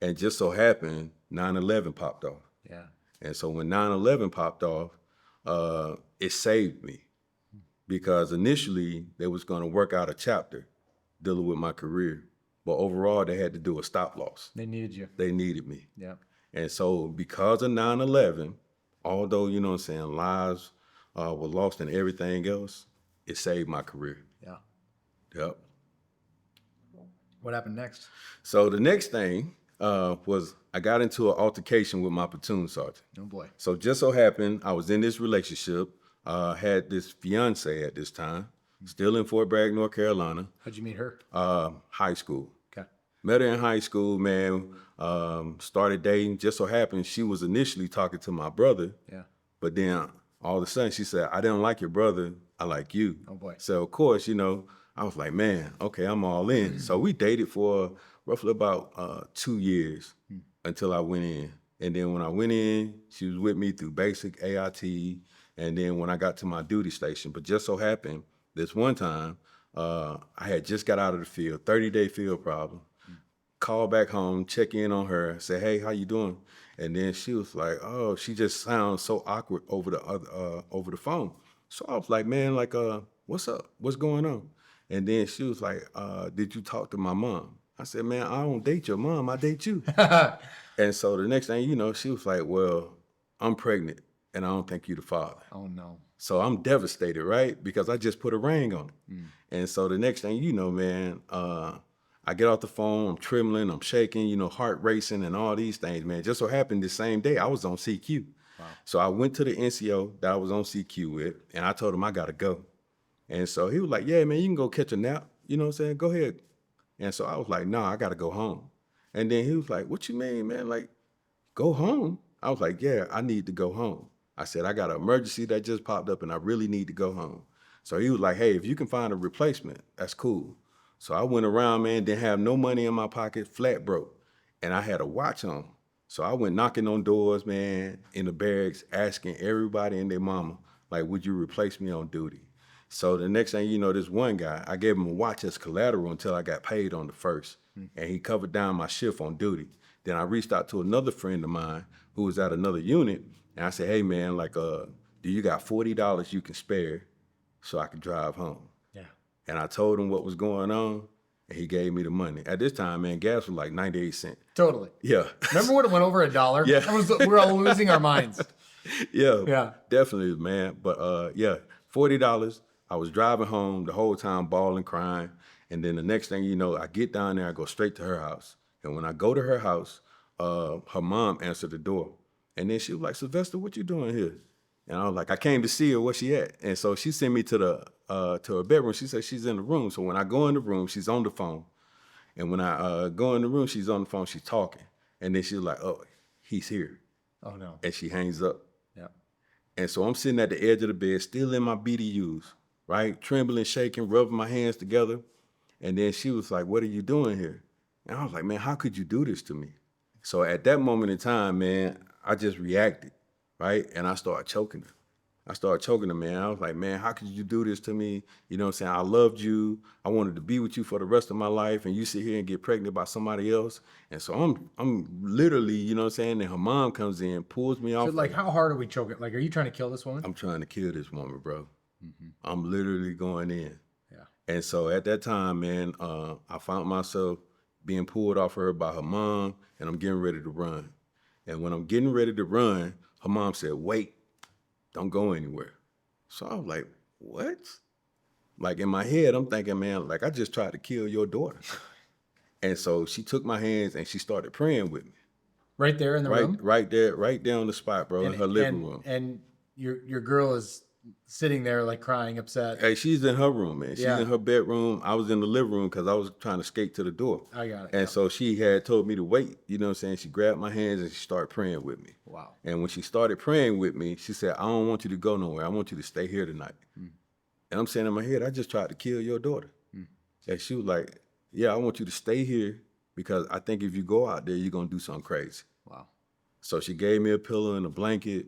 And just so happened, 9/11 popped off. Yeah. And so when 9/11 popped off, it saved me. Because initially, they was going to work out a chapter dealing with my career. But overall, they had to do a stop loss. They needed you. They needed me. Yeah. And so because of 9/11, although, lives were lost and everything else, it saved my career. Yeah. Yep. What happened next? So the next thing was I got into an altercation with my platoon sergeant. Oh, boy. So just so happened, I was in this relationship, had this fiance at this time, still in Fort Bragg, North Carolina. How'd you meet her? High school. Okay. Met her in high school, man. Started dating. Just so happened she was initially talking to my brother. Yeah. But then all of a sudden she said, I didn't like your brother. I like you. Oh, boy. So, of course, I was like, man, okay, I'm all in. So we dated for roughly about 2 years until I went in. And then when I went in, she was with me through basic AIT. And then when I got to my duty station, but just so happened, this one time, I had just got out of the field, 30-day field problem. Call back home, check in on her, say, hey, how you doing? And then she was like, oh, she just sounds so awkward over the phone. So I was like, man, what's up? What's going on? And then she was like, did you talk to my mom? I said, man, I don't date your mom, I date you. And so the next thing you know, she was like, well, I'm pregnant and I don't think you the father. Oh, no. So I'm devastated, right? Because I just put a ring on it. And so the next thing you know, man, I get off the phone, I'm trembling, I'm shaking, heart racing and all these things, man. Just so happened the same day I was on CQ. Wow. So I went to the NCO that I was on CQ with, and I told him I got to go. And so he was like, yeah, man, you can go catch a nap. You know what I'm saying? Go ahead. And so I was like, nah, I got to go home. And then he was like, what you mean, man? Like, go home? I was like, yeah, I need to go home. I said, I got an emergency that just popped up and I really need to go home. So he was like, hey, if you can find a replacement, that's cool. So I went around, man, didn't have no money in my pocket, flat broke. And I had a watch on. So I went knocking on doors, man, in the barracks, asking everybody and their mama, like, would you replace me on duty? So the next thing you know, this one guy, I gave him a watch as collateral until I got paid on the first. And he covered down my shift on duty. Then I reached out to another friend of mine who was at another unit. And I said, hey, man, like, do you got $40 you can spare so I can drive home? Yeah. And I told him what was going on, and he gave me the money. At this time, man, gas was like 98 cents. Totally. Yeah. Remember when it went over $1? Yeah. We're all losing our minds. Yeah. Definitely, man. But yeah, $40. I was driving home the whole time, bawling, crying. And then the next thing you know, I get down there, I go straight to her house. And when I go to her house, her mom answered the door. And then she was like, Sylvester, what you doing here? And I was like, I came to see her, where she at? And so she sent me to her bedroom. She said she's in the room. So when I go in the room, she's on the phone. And when I go in the room, she's on the phone, she's talking. And then she's like, oh, he's here. Oh, no. And she hangs up. Yeah. And so I'm sitting at the edge of the bed, still in my BDUs, right? Trembling, shaking, rubbing my hands together. And then she was like, what are you doing here? And I was like, man, how could you do this to me? So at that moment in time, man, I just reacted, right? And I started choking her. Man. I was like, man, how could you do this to me? You know what I'm saying? I loved you. I wanted to be with you for the rest of my life. And you sit here and get pregnant by somebody else. And so I'm literally, you know what I'm saying? And her mom comes in, pulls me off. So like, how hard are we choking? Like, are you trying to kill this woman? I'm trying to kill this woman, bro. I'm literally going in. Yeah. And so at that time, man, I found myself being pulled off her by her mom, and I'm getting ready to run. And when I'm getting ready to run, her mom said, wait, don't go anywhere. So I was like, what? Like in my head, I'm thinking, man, like I just tried to kill your daughter. And so she took my hands and she started praying with me. Right there in the room? Right there on the spot, bro, in her living room. And your girl is sitting there like crying, upset. Hey, she's in her room, man. She's Yeah. in her bedroom. I was in the living room because I was trying to skate to the door. I got it. And Yeah. so she had told me to wait, you know what I'm saying? She grabbed my hands and she started praying with me. Wow. And when she started praying with me, she said, I don't want you to go nowhere. I want you to stay here tonight. And I'm saying in my head, I just tried to kill your daughter. And she was like, yeah, I want you to stay here because I think if you go out there, you're going to do something crazy. Wow. So she gave me a pillow and a blanket.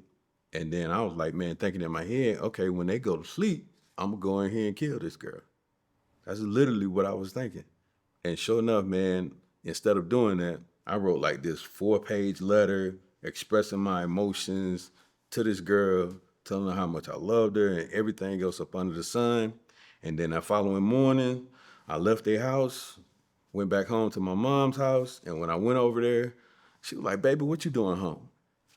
And then I was like, man, thinking in my head, okay, when they go to sleep, I'm going to go in here and kill this girl. That's literally what I was thinking. And sure enough, man, instead of doing that, I wrote like this 4-page letter expressing my emotions to this girl, telling her how much I loved her and everything else up under the sun. And then that following morning, I left their house, went back home to my mom's house. And when I went over there, she was like, baby, what you doing home?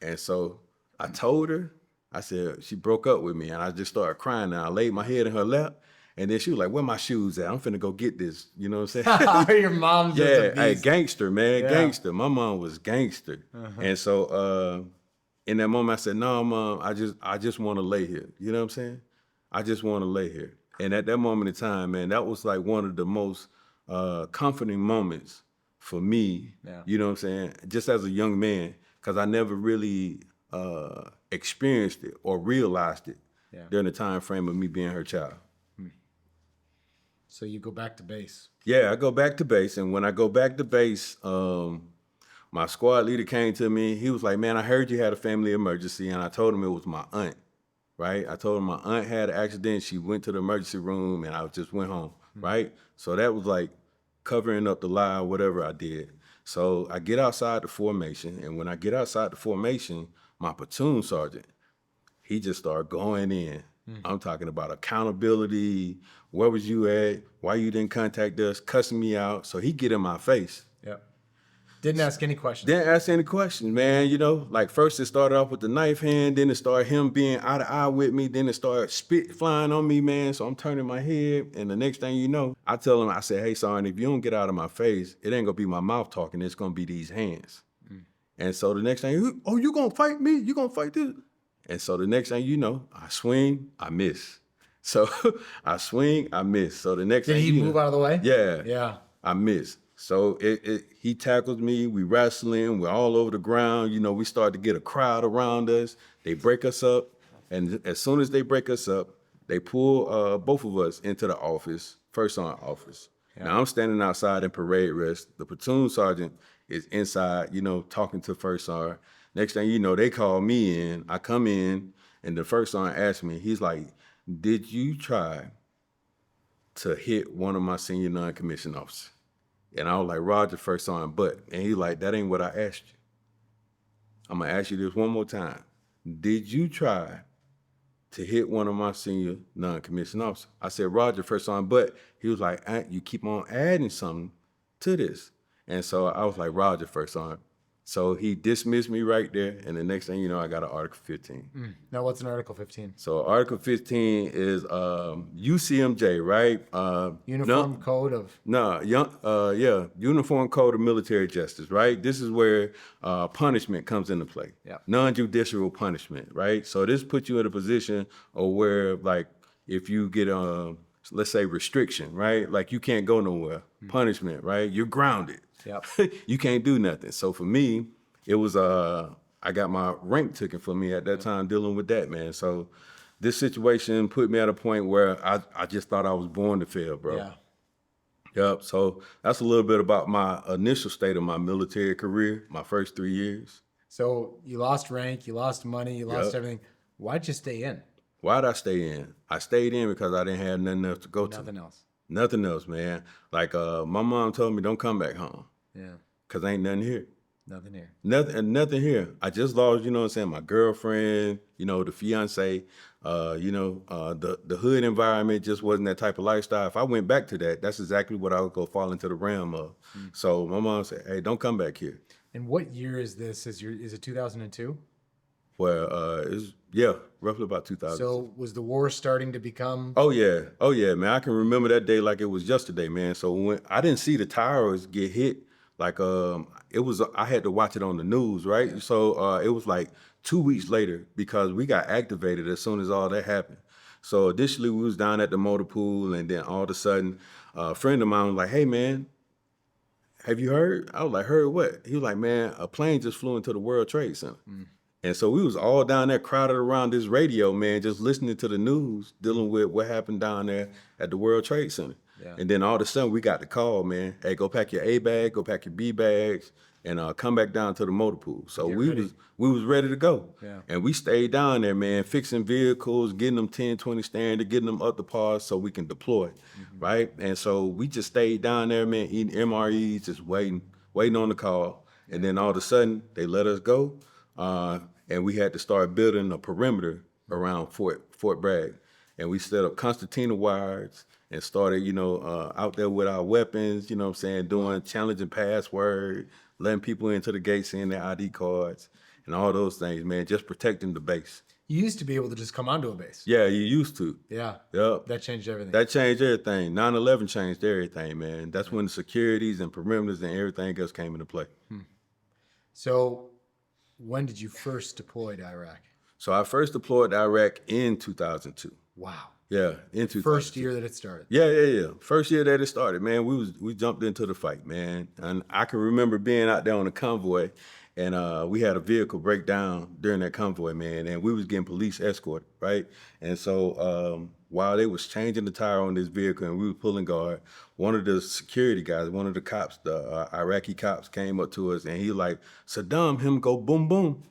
And so I told her, I said, she broke up with me and I just started crying and I laid my head in her lap. And then she was like, where my shoes at? I'm finna go get this. You know what I'm saying? Your mom's yeah, just a hey, beast. gangster, man, Yeah. gangster. My mom was gangster. And so in that moment I said, no, mom, I just want to lay here. You know what I'm saying? I just want to lay here. And at that moment in time, man, that was like one of the most comforting moments for me, Yeah. you know what I'm saying? Just as a young man, because I never really experienced it or realized it during the time frame of me being her child. So you go back to base. Yeah, I go back to base. And when I go back to base, my squad leader came to me. He was like, man, I heard you had a family emergency. And I told him it was my aunt, right? I told him my aunt had an accident. She went to the emergency room and I just went home, right? So that was like covering up the lie, whatever I did. So I get outside the formation. And when I get outside the formation, my platoon sergeant, he just started going in. I'm talking about accountability. Where was you at? Why you didn't contact us? Cussing me out. So he get in my face. Yep. Didn't ask any questions. Didn't ask any questions, man. You know, like first it started off with the knife hand. Then it started him being eye to eye with me. Then it started spit flying on me, man. So I'm turning my head. And the next thing you know, I tell him, I said, hey, Sergeant, if you don't get out of my face, it ain't going to be my mouth talking. It's going to be these hands. And so the next thing, oh, you going to fight me? You going to fight this? And so the next thing you know, I swing, I miss. So I swing, I miss. So the next Did thing he move out of the way? Yeah. Yeah. I miss. So he tackles me, we wrestling, we're all over the ground. You know, we start to get a crowd around us. They break us up. And as soon as they break us up, they pull both of us into the office, first sergeant office. Now I'm standing outside in parade rest. The platoon sergeant is inside, talking to first sergeant. Next thing you know, they call me in. I come in, and the first sergeant asked me, he's like, "Did you try to hit one of my senior non-commissioned officers?" And I was like, "Roger, first sergeant, but," and he's like, "That ain't what I asked you. I'm gonna ask you this one more time. Did you try to hit one of my senior non-commissioned officers?" I said, "Roger, first sergeant, but," he was like, "You keep on adding something to this." And so I was like, "Roger, first sergeant." So he dismissed me right there, and the next thing you know, I got an Article 15. Now, what's an Article 15? So Article 15 is UCMJ, right? Uniform Code of... Uniform Code of Military Justice, right? This is where punishment comes into play. Yeah. Non-judicial punishment, right? So this puts you in a position of where, like, if you get let's say restriction, right? Like you can't go nowhere. Punishment, right? You're grounded. Yep. You can't do nothing. So for me, it was I got my rank taken from me at that time dealing with that, man. So this situation put me at a point where I just thought I was born to fail, bro. Yeah. Yep. So that's a little bit about my initial state of my military career, my first 3 years. So you lost rank, you lost money, you lost Yep. everything. Why'd you stay in? Why'd I stay in? I stayed in because I didn't have nothing else to go to. Nothing else. Nothing else, man. Like my mom told me, don't come back home. Yeah. Cause ain't nothing here. Nothing here. Nothing here. I just lost, you know what I'm saying, my girlfriend, the fiance, the hood environment just wasn't that type of lifestyle. If I went back to that, that's exactly what I would go fall into the realm of. So my mom said, "Hey, don't come back here." And what year is this? Is it 2002? Where roughly about 2000. So was the war starting to become... Oh yeah, man. I can remember that day like it was yesterday, man. So when I didn't see the towers get hit, like I had to watch it on the news, right? Yeah. So it was like 2 weeks later because we got activated as soon as all that happened. So initially we was down at the motor pool, and then all of a sudden a friend of mine was like, "Hey man, have you heard?" I was like, "Heard what?" He was like, "Man, a plane just flew into the World Trade Center." And so we was all down there crowded around this radio, man, just listening to the news, dealing with what happened down there at the World Trade Center. Yeah. And then all of a sudden we got the call, man, "Hey, go pack your A bag, go pack your B bags, and come back down to the motor pool." So we was ready to go. Yeah. And we stayed down there, man, fixing vehicles, getting them 10-20 standard, getting them up the parts so we can deploy, right? And so we just stayed down there, man, eating MREs, just waiting on the call. And then all of a sudden they let us go. And we had to start building a perimeter around Fort Bragg. And we set up concertina wires and started, out there with our weapons, doing challenging password, letting people into the gates, seeing their ID cards, and all those things, man, just protecting the base. You used to be able to just come onto a base. Yeah, you used to. Yeah. Yep. That changed everything. That changed everything. 9/11 changed everything, man. That's when the securities and perimeters and everything else came into play. So when did you first deploy to Iraq? So I first deployed to Iraq in 2002. Wow. Yeah, in 2002. First year that it started. Yeah. First year that it started, man, we jumped into the fight, man. And I can remember being out there on a convoy, and we had a vehicle break down during that convoy, man, and we was getting police escort, right? And so while they was changing the tire on this vehicle and we were pulling guard, one of the security guys, one of the cops, the Iraqi cops came up to us, and he like, "Saddam, him go boom, boom."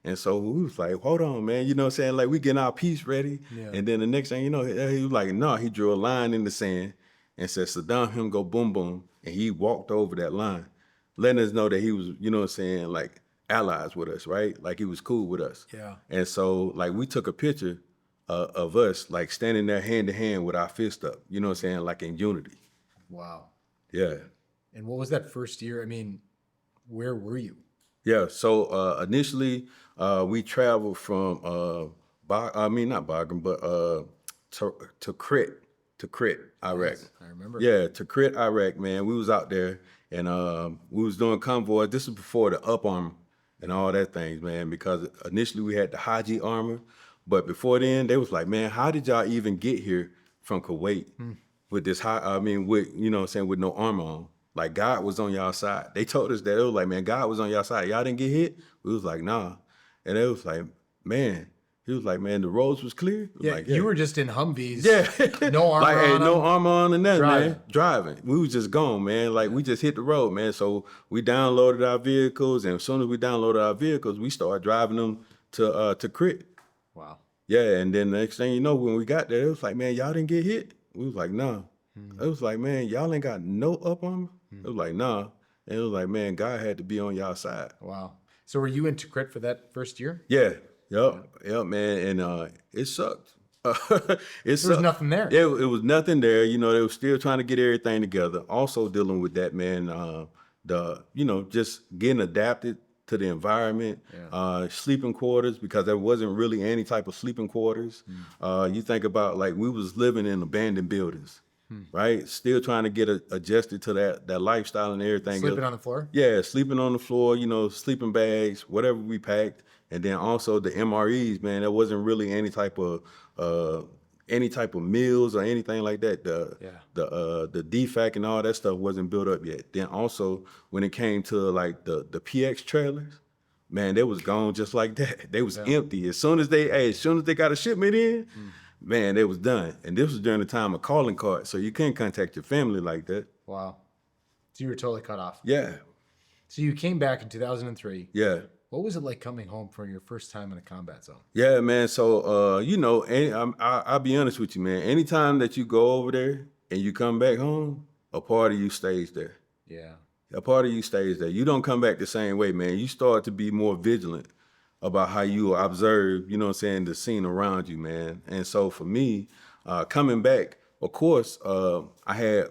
And so we was like, "Hold on, man," you know what I'm saying? Like, we getting our piece ready. Yeah. And then the next thing you know, he was like, "No," he drew a line in the sand and said, "Saddam, him go boom, boom." And he walked over that line, letting us know that he was, you know what I'm saying, like allies with us, right? Like he was cool with us. Yeah. And so like we took a picture of us like standing there hand to hand with our fist up, you know what I'm saying, like in unity. Wow. Yeah. And what was that first year? I mean, where were you? Yeah, so initially we traveled from not Bagram, but to Tikrit, Iraq. Yes, I remember. Yeah, Tikrit, Iraq, man. We was out there, and we was doing convoy. This was before the up armor and all that things, man, because initially we had the Haji armor, but before then they was like, "Man, how did y'all even get here from Kuwait with this with, you know what I'm saying, with no armor on?" Like, God was on y'all side. They told us that. It was like, "Man, God was on y'all side. Y'all didn't get hit?" We was like, "Nah." And it was like, "Man," He was like, man, the roads was clear. Yeah, Like, you were just in Humvees. yeah. No armor like, hey, on no them. armor on and nothing, Driving. man. Driving. We was just gone, man. Like, we just hit the road, man. So we downloaded our vehicles, and as soon as we downloaded our vehicles, we started driving them to Crit. Wow. Yeah, and then the next thing you know, when we got there, it was like, man, y'all didn't get hit? We was like, nah. It was like, man, y'all ain't got no up armor? It was like, nah. And it was like, man, God had to be on y'all side. Wow. So were you into Crit for that first year? Yeah. Yep, man. And it sucked. It There was nothing there. Yeah, it was nothing there. You know, they were still trying to get everything together. Also dealing with that, man, just getting adapted to the environment, sleeping quarters, because there wasn't really any type of sleeping quarters. You think about, like, we was living in abandoned buildings, right? Still trying to get adjusted to that lifestyle and everything. Sleeping on the floor? Yeah, sleeping on the floor, sleeping bags, whatever we packed. And then also the MREs, man, there wasn't really any type of meals or anything like that. The DFAC and all that stuff wasn't built up yet. Then also when it came to like the PX trailers, man, they was gone just like that. They was empty. As soon as they got a shipment in, man, they was done. And this was during the time of calling cards, so you couldn't contact your family like that. Wow. So you were totally cut off. Yeah. So you came back in 2003. Yeah. What was it like coming home for your first time in a combat zone? Yeah, man. So, I'll be honest with you, man. Anytime that you go over there and you come back home, a part of you stays there. Yeah. A part of you stays there. You don't come back the same way, man. You start to be more vigilant about how you observe, the scene around you, man. And so for me, coming back, of course, I had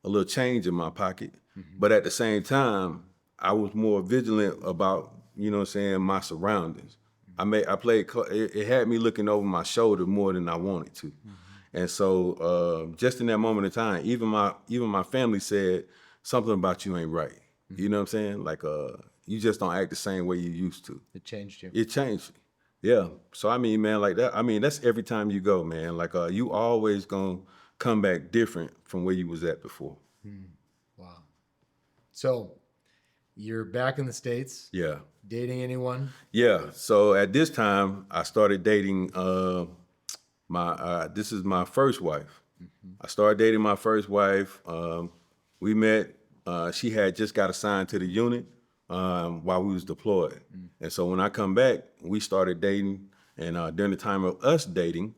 a little change in my pocket, but at the same time, I was more vigilant about, my surroundings. It had me looking over my shoulder more than I wanted to. And so just in that moment of time, even my family said something about you ain't right. You know what I'm saying? Like, you just don't act the same way you used to. It changed you. It changed me. Yeah. So, I mean, man, like that, that's every time you go, man. Like, you always gonna come back different from where you was at before. Wow. So you're back in the States. Yeah. Dating anyone? Yeah. So at this time, I started dating this is my first wife. I started dating my first wife. We met. She had just got assigned to the unit while we was deployed. And so when I come back, we started dating. And during the time of us dating,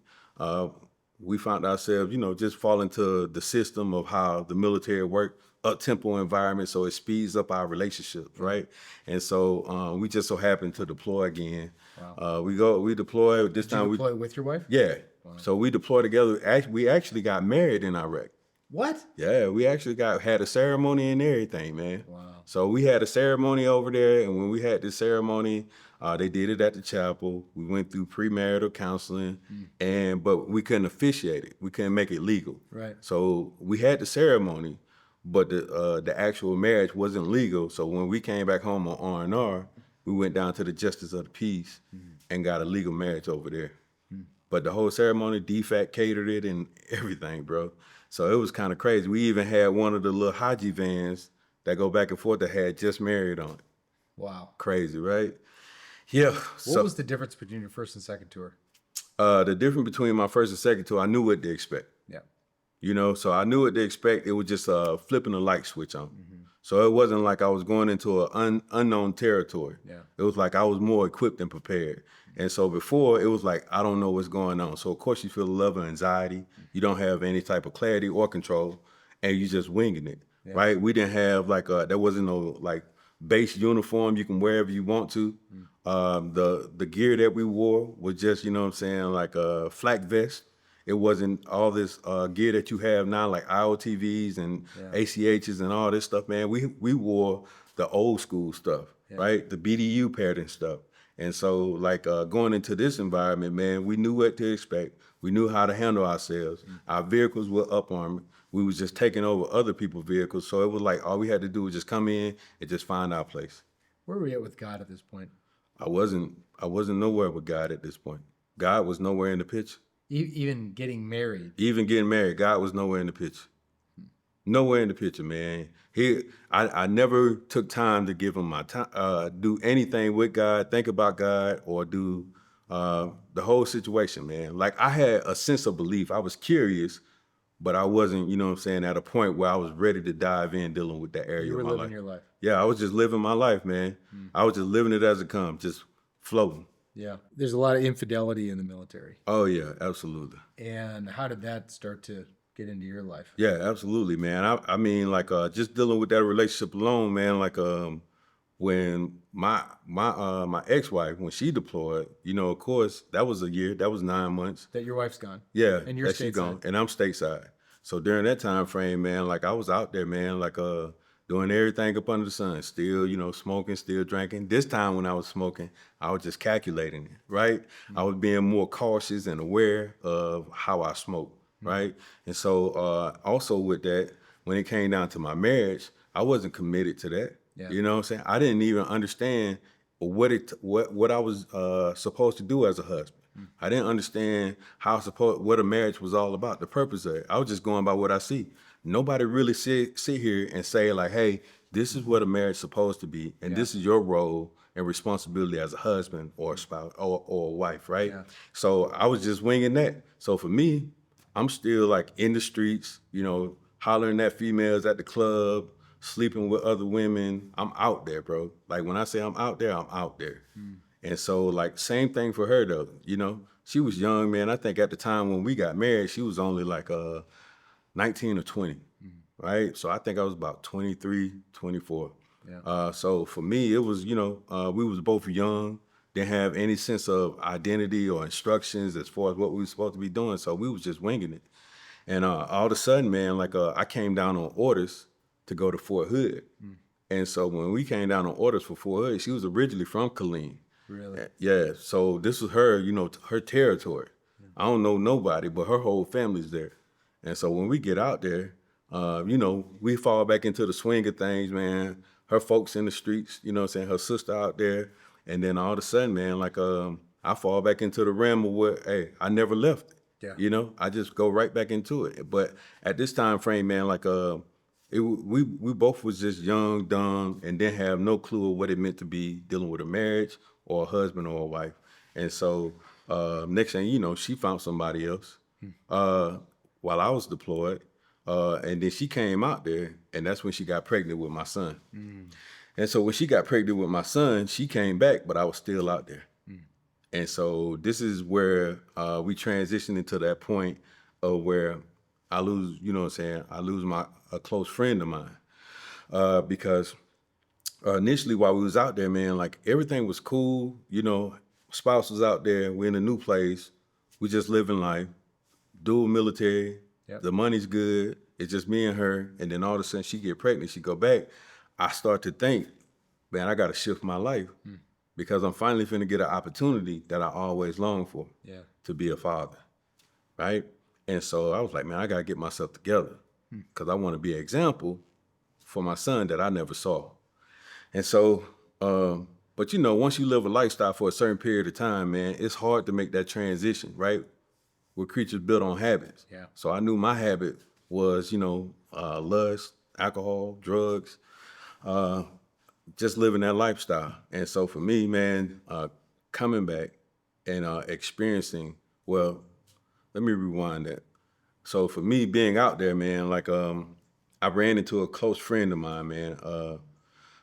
we found ourselves, just fall into the system of how the military work, up-tempo environment, so it speeds up our relationships, right? And so we just so happened to deploy again. Wow. We deploy this time. Did you deploy with your wife? Yeah. Wow. So we deployed together. We actually got married in Iraq. What? Yeah, we actually had a ceremony and everything, man. Wow. So we had a ceremony over there, and when we had this ceremony, they did it at the chapel. We went through premarital counseling, but we couldn't officiate it. We couldn't make it legal. Right. So we had the ceremony, but the actual marriage wasn't legal. So when we came back home on R&R, we went down to the Justice of the Peace and got a legal marriage over there. But the whole ceremony, DFAC catered it and everything, bro. So it was kind of crazy. We even had one of the little Haji vans that go back and forth that had just married on it. Wow. Crazy, right? Yeah. What was the difference between your first and second tour? The difference between my first and second tour, I knew what to expect. Yeah. So I knew what to expect. It was just flipping a light switch on. So it wasn't like I was going into an unknown territory. Yeah. It was like I was more equipped and prepared. And so before, it was like, I don't know what's going on. So of course you feel a level of anxiety. You don't have any type of clarity or control, and you just winging it, right? We didn't have there wasn't no like base uniform you can wear wherever you want to. The gear that we wore was just, like a flak vest. It wasn't all this gear that you have now, like IOTVs and ACHs and all this stuff, man. We wore the old school stuff, right? The BDU pattern stuff. And so going into this environment, man, we knew what to expect. We knew how to handle ourselves. Our vehicles were up armored. We was just taking over other people's vehicles. So it was like all we had to do was just come in and just find our place. Where were you at with God at this point? I wasn't nowhere with God at this point. God was nowhere in the picture. Even getting married. Even getting married, God was nowhere in the picture. Nowhere in the picture, man. I never took time to give him my time, do anything with God, think about God, or do The whole situation, man. Like I had a sense of belief. I was curious, but I wasn't, you know what I'm saying, at a point where I was ready to dive in dealing with that area You were of my living life. your life. Yeah, I was just living my life, man. I was just living it as it comes, just floating. Yeah. There's a lot of infidelity in the military. Oh yeah, absolutely. And how did that start to get into your life? Yeah, absolutely, man. I mean, like just dealing with that relationship alone, man. Like when my ex-wife, when she deployed, you know, of course, that was a year, that was 9 months. That your wife's gone. Yeah, And you're that she stateside. gone, and I'm stateside. So during that time frame, man, like I was out there, man, like doing everything up under the sun, still, you know, smoking, still drinking. This time when I was smoking, I was just calculating it, right? I was being more cautious and aware of how I smoke, right? And so also with that, when it came down to my marriage, I wasn't committed to that. Yeah. You know what I'm saying? I didn't even understand what I was supposed to do as a husband. I didn't understand what a marriage was all about, the purpose of it. I was just going by what I see. Nobody really sit here and say like, hey, this is what a marriage is supposed to be, and this is your role and responsibility as a husband or a spouse or a wife, right? Yeah. So I was just winging that. So for me, I'm still like in the streets, you know, hollering at females at the club, sleeping with other women. I'm out there, bro. Like when I say I'm out there, I'm out there. And so like same thing for her though, you know. She was young, man. I think at the time when we got married, she was only like 19 or 20, right? So I think I was about 23, 24. Yeah. So for me, it was, you know, we was both young, didn't have any sense of identity or instructions as far as what we were supposed to be doing. So we was just winging it. And all of a sudden, man, like I came down on orders to go to Fort Hood. And so when we came down on orders for Fort Hood, she was originally from Killeen. Really? Yeah, so this was her, you know, her territory. I don't know nobody, but her whole family's there. And so when we get out there, you know, we fall back into the swing of things, man. Her folks in the streets, you know what I'm saying, her sister out there. And then all of a sudden, man, like I fall back into the realm of what, hey, I never left it. Yeah. You know, I just go right back into it. But at this time frame, man, like we both was just young, dumb, and didn't have no clue of what it meant to be dealing with a marriage or a husband or a wife. And so next thing you know, she found somebody else while I was deployed. And then she came out there, and that's when she got pregnant with my son. And so when she got pregnant with my son, she came back, but I was still out there. And so this is where we transitioned into that point of where I lose, you know what I'm saying, I lose a close friend of mine because initially while we was out there, man, like everything was cool, you know, spouse was out there, we're in a new place, we just living life, dual military, Yep. the money's good, it's just me and her, and then all of a sudden she get pregnant, she go back. I start to think, man, I got to shift my life because I'm finally finna get an opportunity that I always longed for, Yeah. to be a father, right? And so I was like, man, I got to get myself together because I want to be an example for my son that I never saw. And so, but you know, once you live a lifestyle for a certain period of time, man, it's hard to make that transition, right? We're creatures built on habits. Yeah. So I knew my habit was, you know, lust, alcohol, drugs, just living that lifestyle. And so for me, man, coming back and experiencing, well, let me rewind that. So for me being out there, man, like I ran into a close friend of mine, man.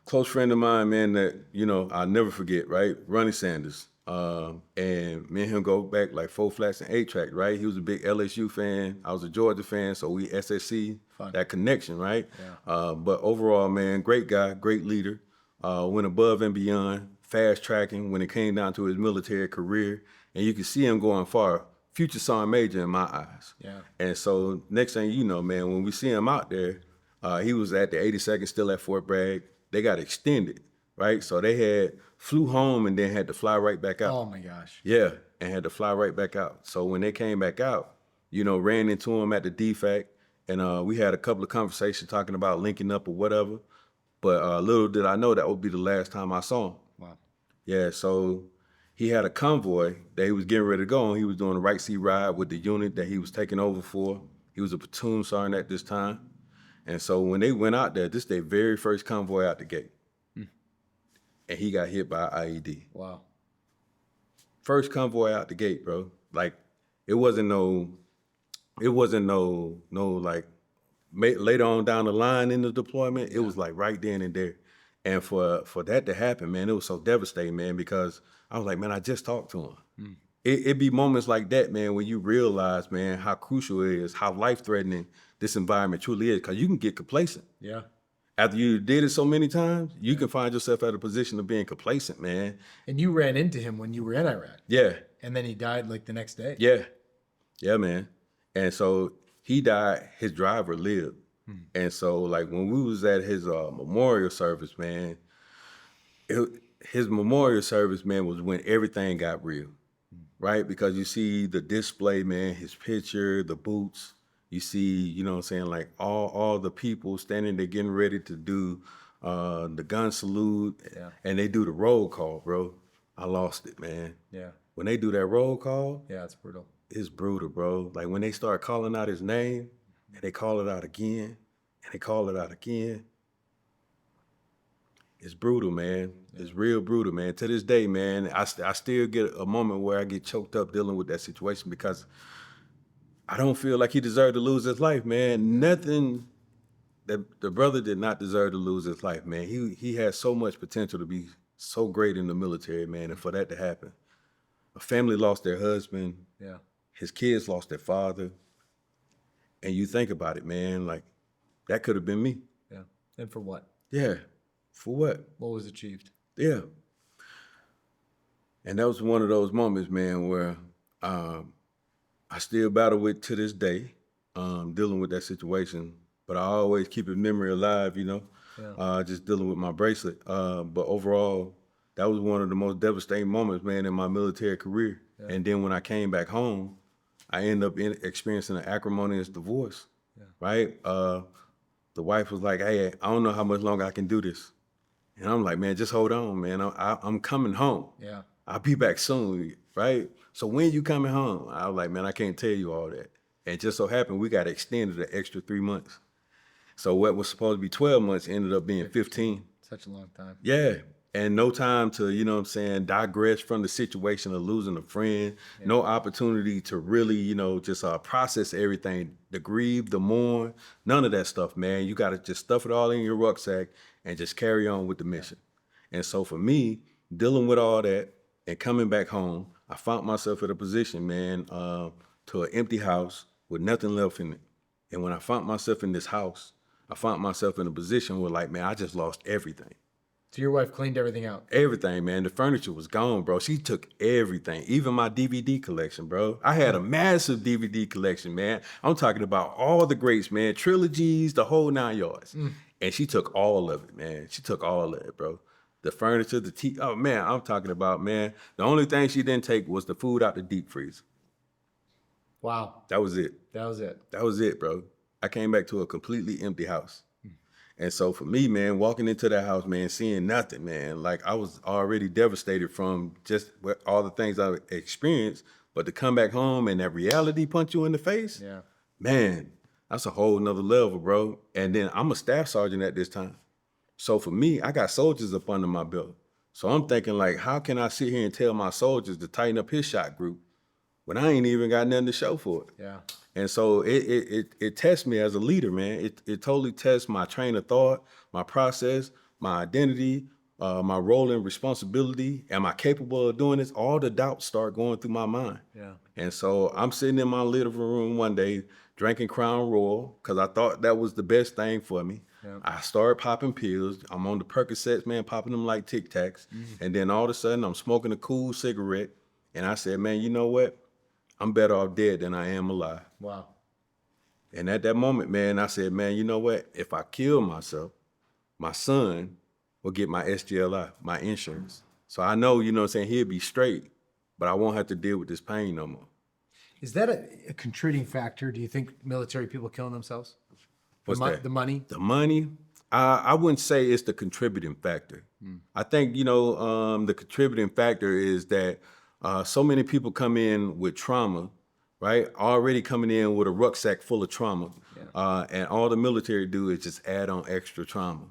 Close friend of mine, man, that, you know, I'll never forget, right? Ronnie Sanders. And me and him go back like 4 flats and 8-track, right? He was a big LSU fan. I was a Georgia fan, so we SSC, that connection, right? Yeah. But overall, man, great guy, great leader. Went above and beyond, fast tracking when it came down to his military career. And you can see him going far. Future Sergeant Major in my eyes. Yeah. And so next thing you know, man, when we see him out there, he was at the 82nd, still at Fort Bragg. They got extended, right? So they flew home and then had to fly right back out. Oh my gosh. Yeah, and had to fly right back out. So when they came back out, you know, ran into him at the DFAC, and we had a couple of conversations talking about linking up or whatever. But little did I know that would be the last time I saw him. Wow. Yeah, so he had a convoy that he was getting ready to go on. He was doing a right seat ride with the unit that he was taking over for. He was a platoon sergeant at this time. And so when they went out there, this their very first convoy out the gate. And he got hit by an IED. Wow. first convoy out the gate, bro. Like, it wasn't no like later on down the line in the deployment. It was like right then and there. And for that to happen, man, it was so devastating, man, because I was like, man, I just talked to him. It be moments like that, man, when you realize, man, how crucial it is, how life-threatening this environment truly is, because you can get complacent. Yeah. After you did it so many times, you can find yourself at a position of being complacent, man. And you ran into him when you were in Iraq. Yeah. And then he died like the next day. Yeah. Yeah, man. And so he died, his driver lived. And so, like, when we was at his memorial service, man, his memorial service, man, was when everything got real, right? Because you see the display, man, his picture, the boots. You see, you know what I'm saying, like all the people standing there getting ready to do the gun salute, and they do the roll call, bro. I lost it, man. Yeah. When they do that roll call, Yeah, it's brutal. it's brutal, bro. Like when they start calling out his name, and they call it out again, and they call it out again. It's brutal, man. It's real brutal, man. To this day, man, I still get a moment where I get choked up dealing with that situation because I don't feel like he deserved to lose his life, man. Nothing. The brother did not deserve to lose his life, man. He had so much potential to be so great in the military, man, and for that to happen. A family lost their husband. Yeah. His kids lost their father. And you think about it, man, like that could have been me. Yeah. And for what? Yeah. For what? What was achieved? Yeah. And that was one of those moments, man, where I still battle with to this day, dealing with that situation. But I always keep a memory alive, you know, just dealing with my bracelet. But overall, that was one of the most devastating moments, man, in my military career. Yeah. And then when I came back home, I ended up experiencing an acrimonious divorce, right? The wife was like, hey, I don't know how much longer I can do this. And I'm like, man, just hold on, man. I'm coming home. Yeah. I'll be back soon, right? So when you coming home? I was like, man, I can't tell you all that. And just so happened, we got extended an extra 3 months. So what was supposed to be 12 months ended up being 15. Such a long time. Yeah. And no time to, you know what I'm saying, digress from the situation of losing a friend. Yeah. No opportunity to really, you know, just process everything, the grieve, the mourn, none of that stuff, man. You got to just stuff it all in your rucksack and just carry on with the mission. Yeah. And so for me, dealing with all that and coming back home, I found myself at a position, man, to an empty house with nothing left in it. And when I found myself in this house, I found myself in a position where, like, man, I just lost everything. So your wife cleaned everything out? Everything, man. The furniture was gone, bro. She took everything, even my DVD collection, bro. I had a massive DVD collection, man. I'm talking about all the greats, man. Trilogies, the whole 9 yards. And she took all of it, man. She took all of it, bro. The furniture, the TV. Oh, man, I'm talking about, man. The only thing she didn't take was the food out the deep freezer. Wow. That was it. That was it. That was it, bro. I came back to a completely empty house. And so for me, man, walking into that house, man, seeing nothing, man, like I was already devastated from just all the things I experienced, but to come back home and that reality punch you in the face, man, that's a whole nother level, bro. And then I'm a staff sergeant at this time. So for me, I got soldiers up under my belt. So I'm thinking, like, how can I sit here and tell my soldiers to tighten up his shot group when I ain't even got nothing to show for it? Yeah. And so it tests me as a leader, man. It totally tests my train of thought, my process, my identity, my role and responsibility. Am I capable of doing this? All the doubts start going through my mind. Yeah. And so I'm sitting in my living room one day drinking Crown Royal because I thought that was the best thing for me. Yeah. I started popping pills. I'm on the Percocets, man, popping them like Tic Tacs. And then all of a sudden I'm smoking a cool cigarette. And I said, man, you know what? I'm better off dead than I am alive. Wow. And at that moment, man, I said, man, you know what? If I kill myself, my son will get my SGLI, my insurance. So I know, you know what I'm saying, he'll be straight, but I won't have to deal with this pain no more. Is that a contributing factor? Do you think military people killing themselves? What's that? The money? The money? I wouldn't say it's the contributing factor. I think, you know, the contributing factor is that so many people come in with trauma, right? Already coming in with a rucksack full of trauma. And all the military do is just add on extra trauma,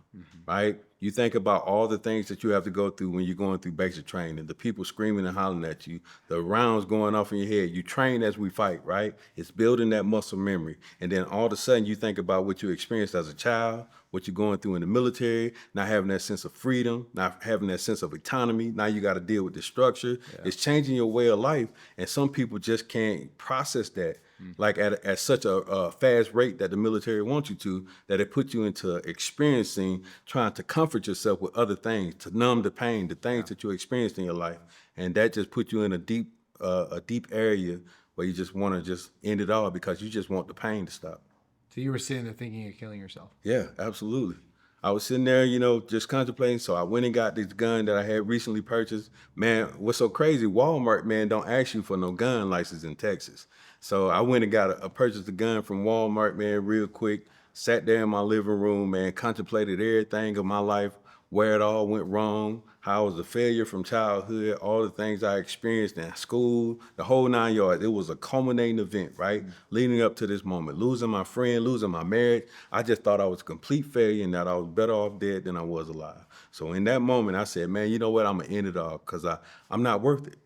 right? You think about all the things that you have to go through when you're going through basic training, the people screaming and hollering at you, the rounds going off in your head. You train as we fight, right? It's building that muscle memory. And then all of a sudden you think about what you experienced as a child, what you're going through in the military, not having that sense of freedom, not having that sense of autonomy. Now you got to deal with the structure. Yeah. It's changing your way of life. And some people just can't process that. Like at such a fast rate that the military wants you to, that it puts you into experiencing, trying to comfort yourself with other things, to numb the pain, the things that you experienced in your life. And that just puts you in a deep area where you just want to just end it all because you just want the pain to stop. So you were sitting there thinking of killing yourself? Yeah, absolutely. I was sitting there, just contemplating. So I went and got this gun that I had recently purchased. Man, what's so crazy, Walmart, man, don't ask you for no gun license in Texas. So I went and purchased a gun from Walmart, man, real quick. Sat there in my living room, man, contemplated everything of my life, where it all went wrong, how I was a failure from childhood, all the things I experienced in school, the whole 9 yards. It was a culminating event, right? Leading up to this moment, losing my friend, losing my marriage. I just thought I was a complete failure and that I was better off dead than I was alive. So in that moment, I said, man, you know what? I'm going to end it all because I'm not worth it.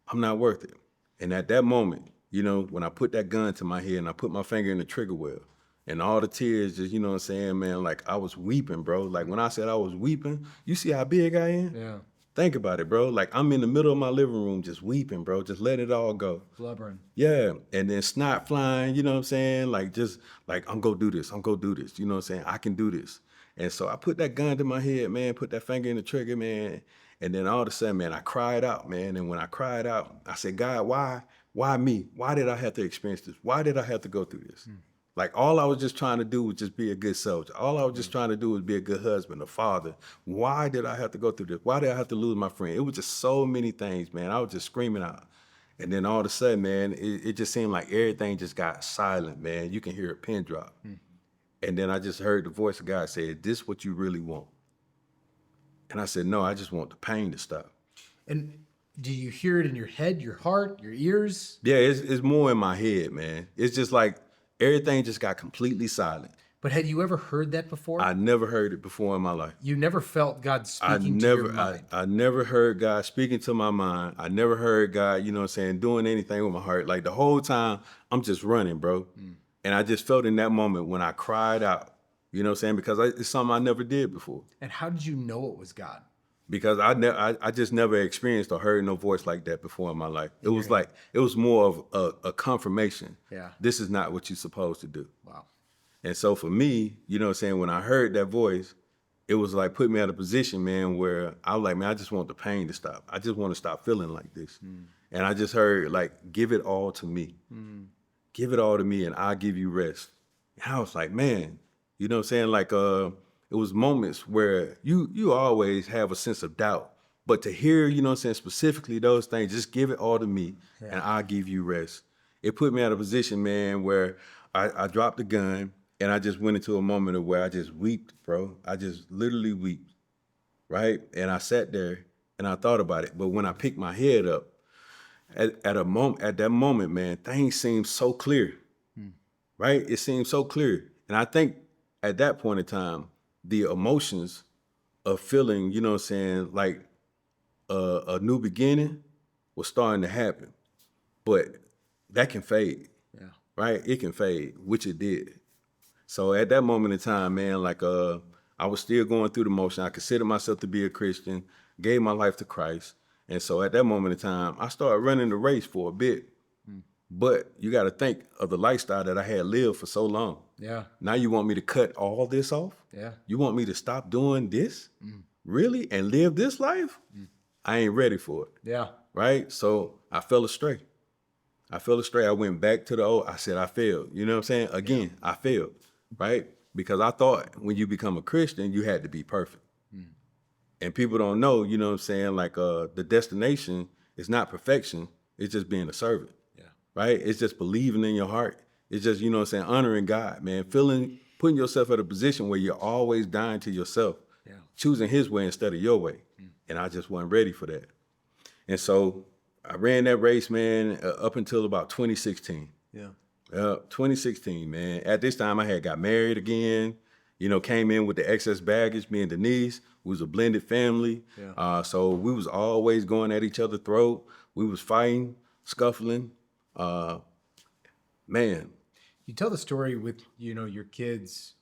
I'm not worth it. And at that moment, when I put that gun to my head and I put my finger in the trigger well, and all the tears just, what I'm saying, man, like I was weeping, bro. Like when I said I was weeping, you see how big I am? Yeah. Think about it, bro. Like I'm in the middle of my living room just weeping, bro. Just let it all go. Blubbering. Yeah. And then snot flying, you know what I'm saying? Like just like, I'm gonna do this. I'm gonna do this. You know what I'm saying? I can do this. And so I put that gun to my head, man, put that finger in the trigger, man. And then all of a sudden, man, I cried out, man. And when I cried out, I said, God, why me? Why did I have to experience this? Why did I have to go through this? Like all I was just trying to do was just be a good soldier. All I was just trying to do was be a good husband, a father. Why did I have to go through this? Why did I have to lose my friend? It was just so many things, man. I was just screaming out. And then all of a sudden, man, it just seemed like everything just got silent, man. You can hear a pin drop. And then I just heard the voice of God say, is this what you really want? And I said, no, I just want the pain to stop. And do you hear it in your head, your heart, your ears? Yeah, it's more in my head, man. It's just like, everything just got completely silent. But had you ever heard that before? I never heard it before in my life. You never felt God speaking to your mind? I never heard God speaking to my mind. I never heard God, doing anything with my heart. Like the whole time, I'm just running, bro. And I just felt in that moment when I cried out, because it's something I never did before. And how did you know it was God? Because I just never experienced or heard no voice like that before in my life. It was more of a confirmation. Yeah. This is not what you're supposed to do. Wow. And so for me, when I heard that voice, it was like put me in a position, man, where I was like, man, I just want the pain to stop. I just want to stop feeling like this. And I just heard like, give it all to me. Give it all to me and I'll give you rest. And I was like, man, like it was moments where you always have a sense of doubt. But to hear, specifically those things, just give it all to me and I'll give you rest. It put me in a position, man, where I dropped the gun and I just went into a moment of where I just wept, bro. I just literally wept, right? And I sat there and I thought about it. But when I picked my head up, at that moment, man, things seemed so clear, right? It seemed so clear. And I think at that point in time, the emotions of feeling, like a new beginning was starting to happen. But that can fade, right? It can fade, which it did. So at that moment in time, man, like I was still going through the motion. I considered myself to be a Christian, gave my life to Christ. And so at that moment in time, I started running the race for a bit. But you got to think of the lifestyle that I had lived for so long. Yeah. Now you want me to cut all this off? Yeah. You want me to stop doing this? Really? And live this life? I ain't ready for it. Yeah. Right? So I fell astray. I went back to the old. I said, I failed. You know what I'm saying? Again, I failed. Right? Because I thought when you become a Christian, you had to be perfect. And people don't know, you know what I'm saying? Like the destination is not perfection. It's just being a servant. Right? It's just believing in your heart. It's just, honoring God, man. Putting yourself at a position where you're always dying to yourself, choosing his way instead of your way. And I just wasn't ready for that. And so I ran that race, man, up until about 2016. 2016, man. At this time, I had got married again, came in with the excess baggage, me and Denise. We was a blended family. Yeah. So we was always going at each other's throat. We was fighting, scuffling. Man, You tell the story with, your kids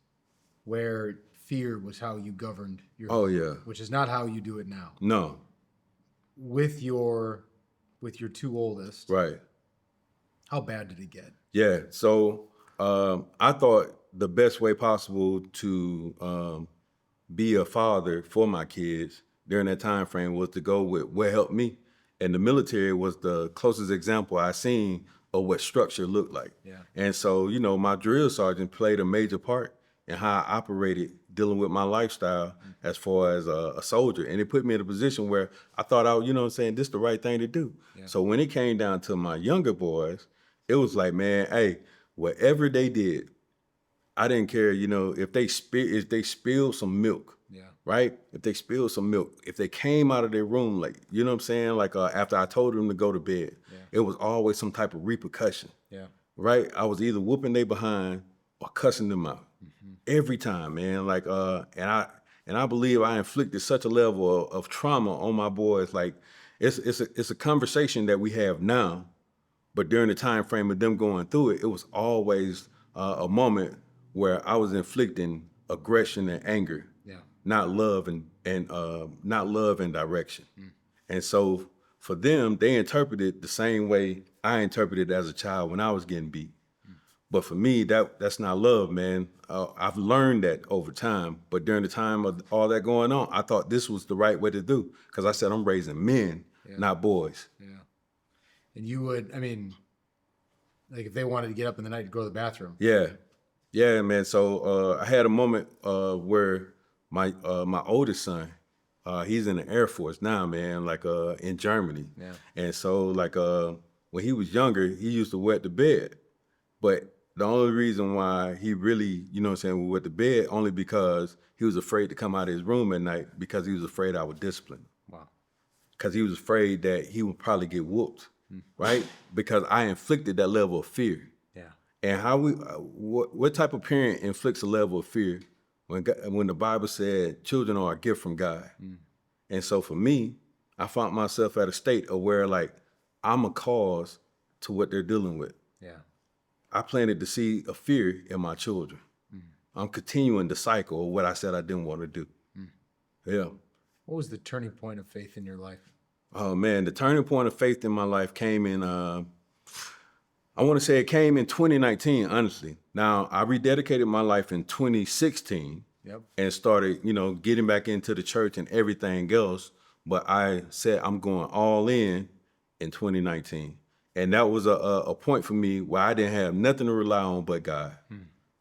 where fear was how you governed your oh home, yeah, which is not how you do it now. no, With your two oldest, right. how bad did it get? Yeah. So I thought the best way possible to be a father for my kids during that time frame was to go with what helped me. And the military was the closest example I seen of what structure looked like. Yeah. And so, my drill sergeant played a major part in how I operated dealing with my lifestyle as far as a soldier. And it put me in a position where I thought this is the right thing to do. Yeah. So when it came down to my younger boys, it was like, man, hey, whatever they did, I didn't care, if they spilled some milk, Yeah. right? If they spilled some milk, if they came out of their room, like, you know what I'm saying? Like after I told them to go to bed, it was always some type of repercussion, Yeah. right? I was either whooping they behind or cussing them out every time, man. Like, and I believe I inflicted such a level of trauma on my boys. Like, it's a conversation that we have now, but during the time frame of them going through it, it was always a moment where I was inflicting aggression and anger, not love and not love and direction. And so for them, they interpreted the same way I interpreted as a child when I was getting beat. But for me, that's not love, man. I've learned that over time. But during the time of all that going on, I thought this was the right way to do, because I said I'm raising men, not boys. Yeah. And you would, like if they wanted to get up in the night to go to the bathroom. Yeah, man. So I had a moment where my oldest son, he's in the Air Force now, man, like in Germany. Yeah. And so like when he was younger, he used to wet the bed. But the only reason why he really, would wet the bed, only because he was afraid to come out of his room at night, because he was afraid I would discipline. Wow. Because he was afraid that he would probably get whooped, right? Because I inflicted that level of fear. Yeah. And what type of parent inflicts a level of fear when the Bible said children are a gift from God? And so for me, I found myself at a state of where like I'm a cause to what they're dealing with. Yeah. I planted the seed of fear in my children. I'm continuing the cycle of what I said I didn't want to do. Yeah. What was the turning point of faith in your life? Oh man, the turning point of faith in my life came in, I want to say it came in 2019, honestly. Now, I rededicated my life in 2016 and started, getting back into the church and everything else. But I said I'm going all in 2019. And that was a point for me where I didn't have nothing to rely on but God.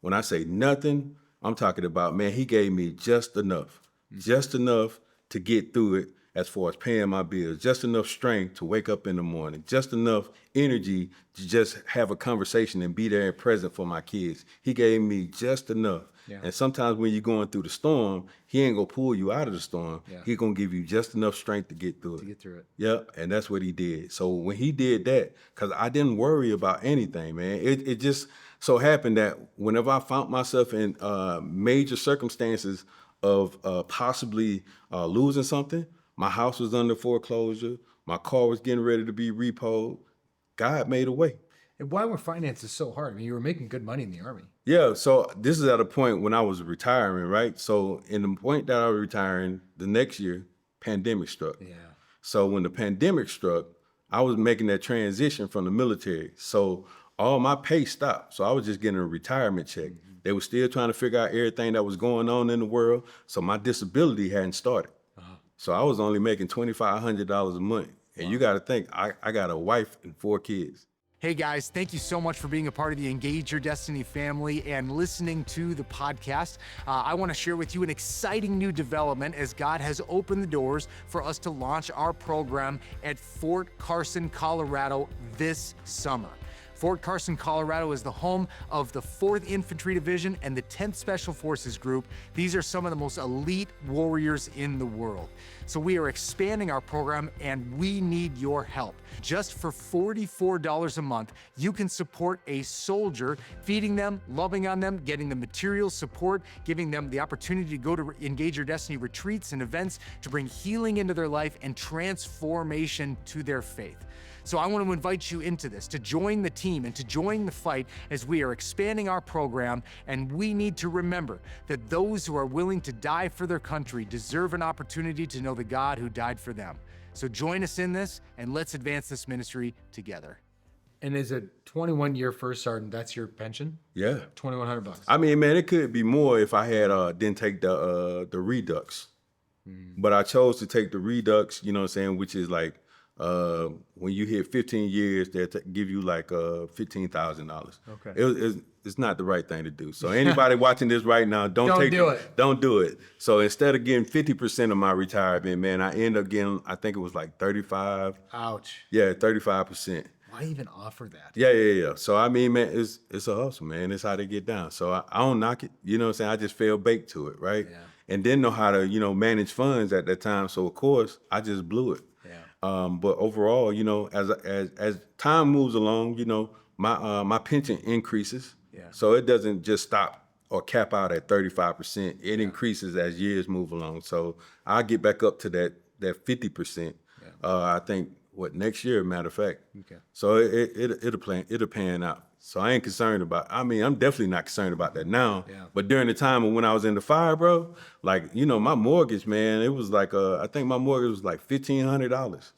When I say nothing, I'm talking about, man, he gave me just enough to get through it as far as paying my bills, just enough strength to wake up in the morning, just enough energy to just have a conversation and be there and present for my kids. He gave me just enough. Yeah. And sometimes when you're going through the storm, he ain't gonna pull you out of the storm. Yeah. He's gonna give you just enough strength to get through it. Yep, and that's what he did. So when he did that, because I didn't worry about anything, man. It just so happened that whenever I found myself in major circumstances of possibly losing something, my house was under foreclosure, my car was getting ready to be repoed, God made a way. And why were finances so hard? You were making good money in the Army. Yeah, so this is at a point when I was retiring, right? So in the point that I was retiring, the next year, pandemic struck. Yeah. So when the pandemic struck, I was making that transition from the military. So all my pay stopped. So I was just getting a retirement check. They were still trying to figure out everything that was going on in the world. So my disability hadn't started. So I was only making $2,500 a month. And you got to think, I got a wife and 4 kids. Hey guys, thank you so much for being a part of the Engage Your Destiny family and listening to the podcast. I want to share with you an exciting new development as God has opened the doors for us to launch our program at Fort Carson, Colorado this summer. Fort Carson, Colorado is the home of the 4th Infantry Division and the 10th Special Forces Group. These are some of the most elite warriors in the world. So we are expanding our program and we need your help. Just for $44 a month, you can support a soldier, feeding them, loving on them, getting the material support, giving them the opportunity to go to Engage Your Destiny retreats and events to bring healing into their life and transformation to their faith. So I want to invite you into this, to join the team and to join the fight as we are expanding our program. And we need to remember that those who are willing to die for their country deserve an opportunity to know the God who died for them. So join us in this and let's advance this ministry together. And as a 21-year first sergeant, that's your pension? Yeah. $2,100. I mean, man, it could be more if I had didn't take the Redux. But I chose to take the Redux, you know what I'm saying, which is like when you hit 15 years, they'll give you like $15,000. Okay. It's not the right thing to do. So anybody watching this right now, don't do it. So instead of getting 50% of my retirement, man, I end up getting, I think it was like 35. Ouch. Yeah, 35%. Why even offer that? Yeah. So I mean, man, it's a hustle, man. It's how they get down. So I don't knock it. You know what I'm saying? I just fell baked to it, right? Yeah. And didn't know how to, manage funds at that time. So of course, I just blew it. Yeah. But overall, as time moves along, my pension increases. Yeah. So it doesn't just stop or cap out at 35%. It increases as years move along. So I get back up to that 50%. Yeah. I think next year, matter of fact. Okay. So it'll pan out. So I ain't concerned about, I'm definitely not concerned about that now. Yeah. But during the time of when I was in the fire, bro, like, my mortgage, man, it was like, I think my mortgage was like $1,500.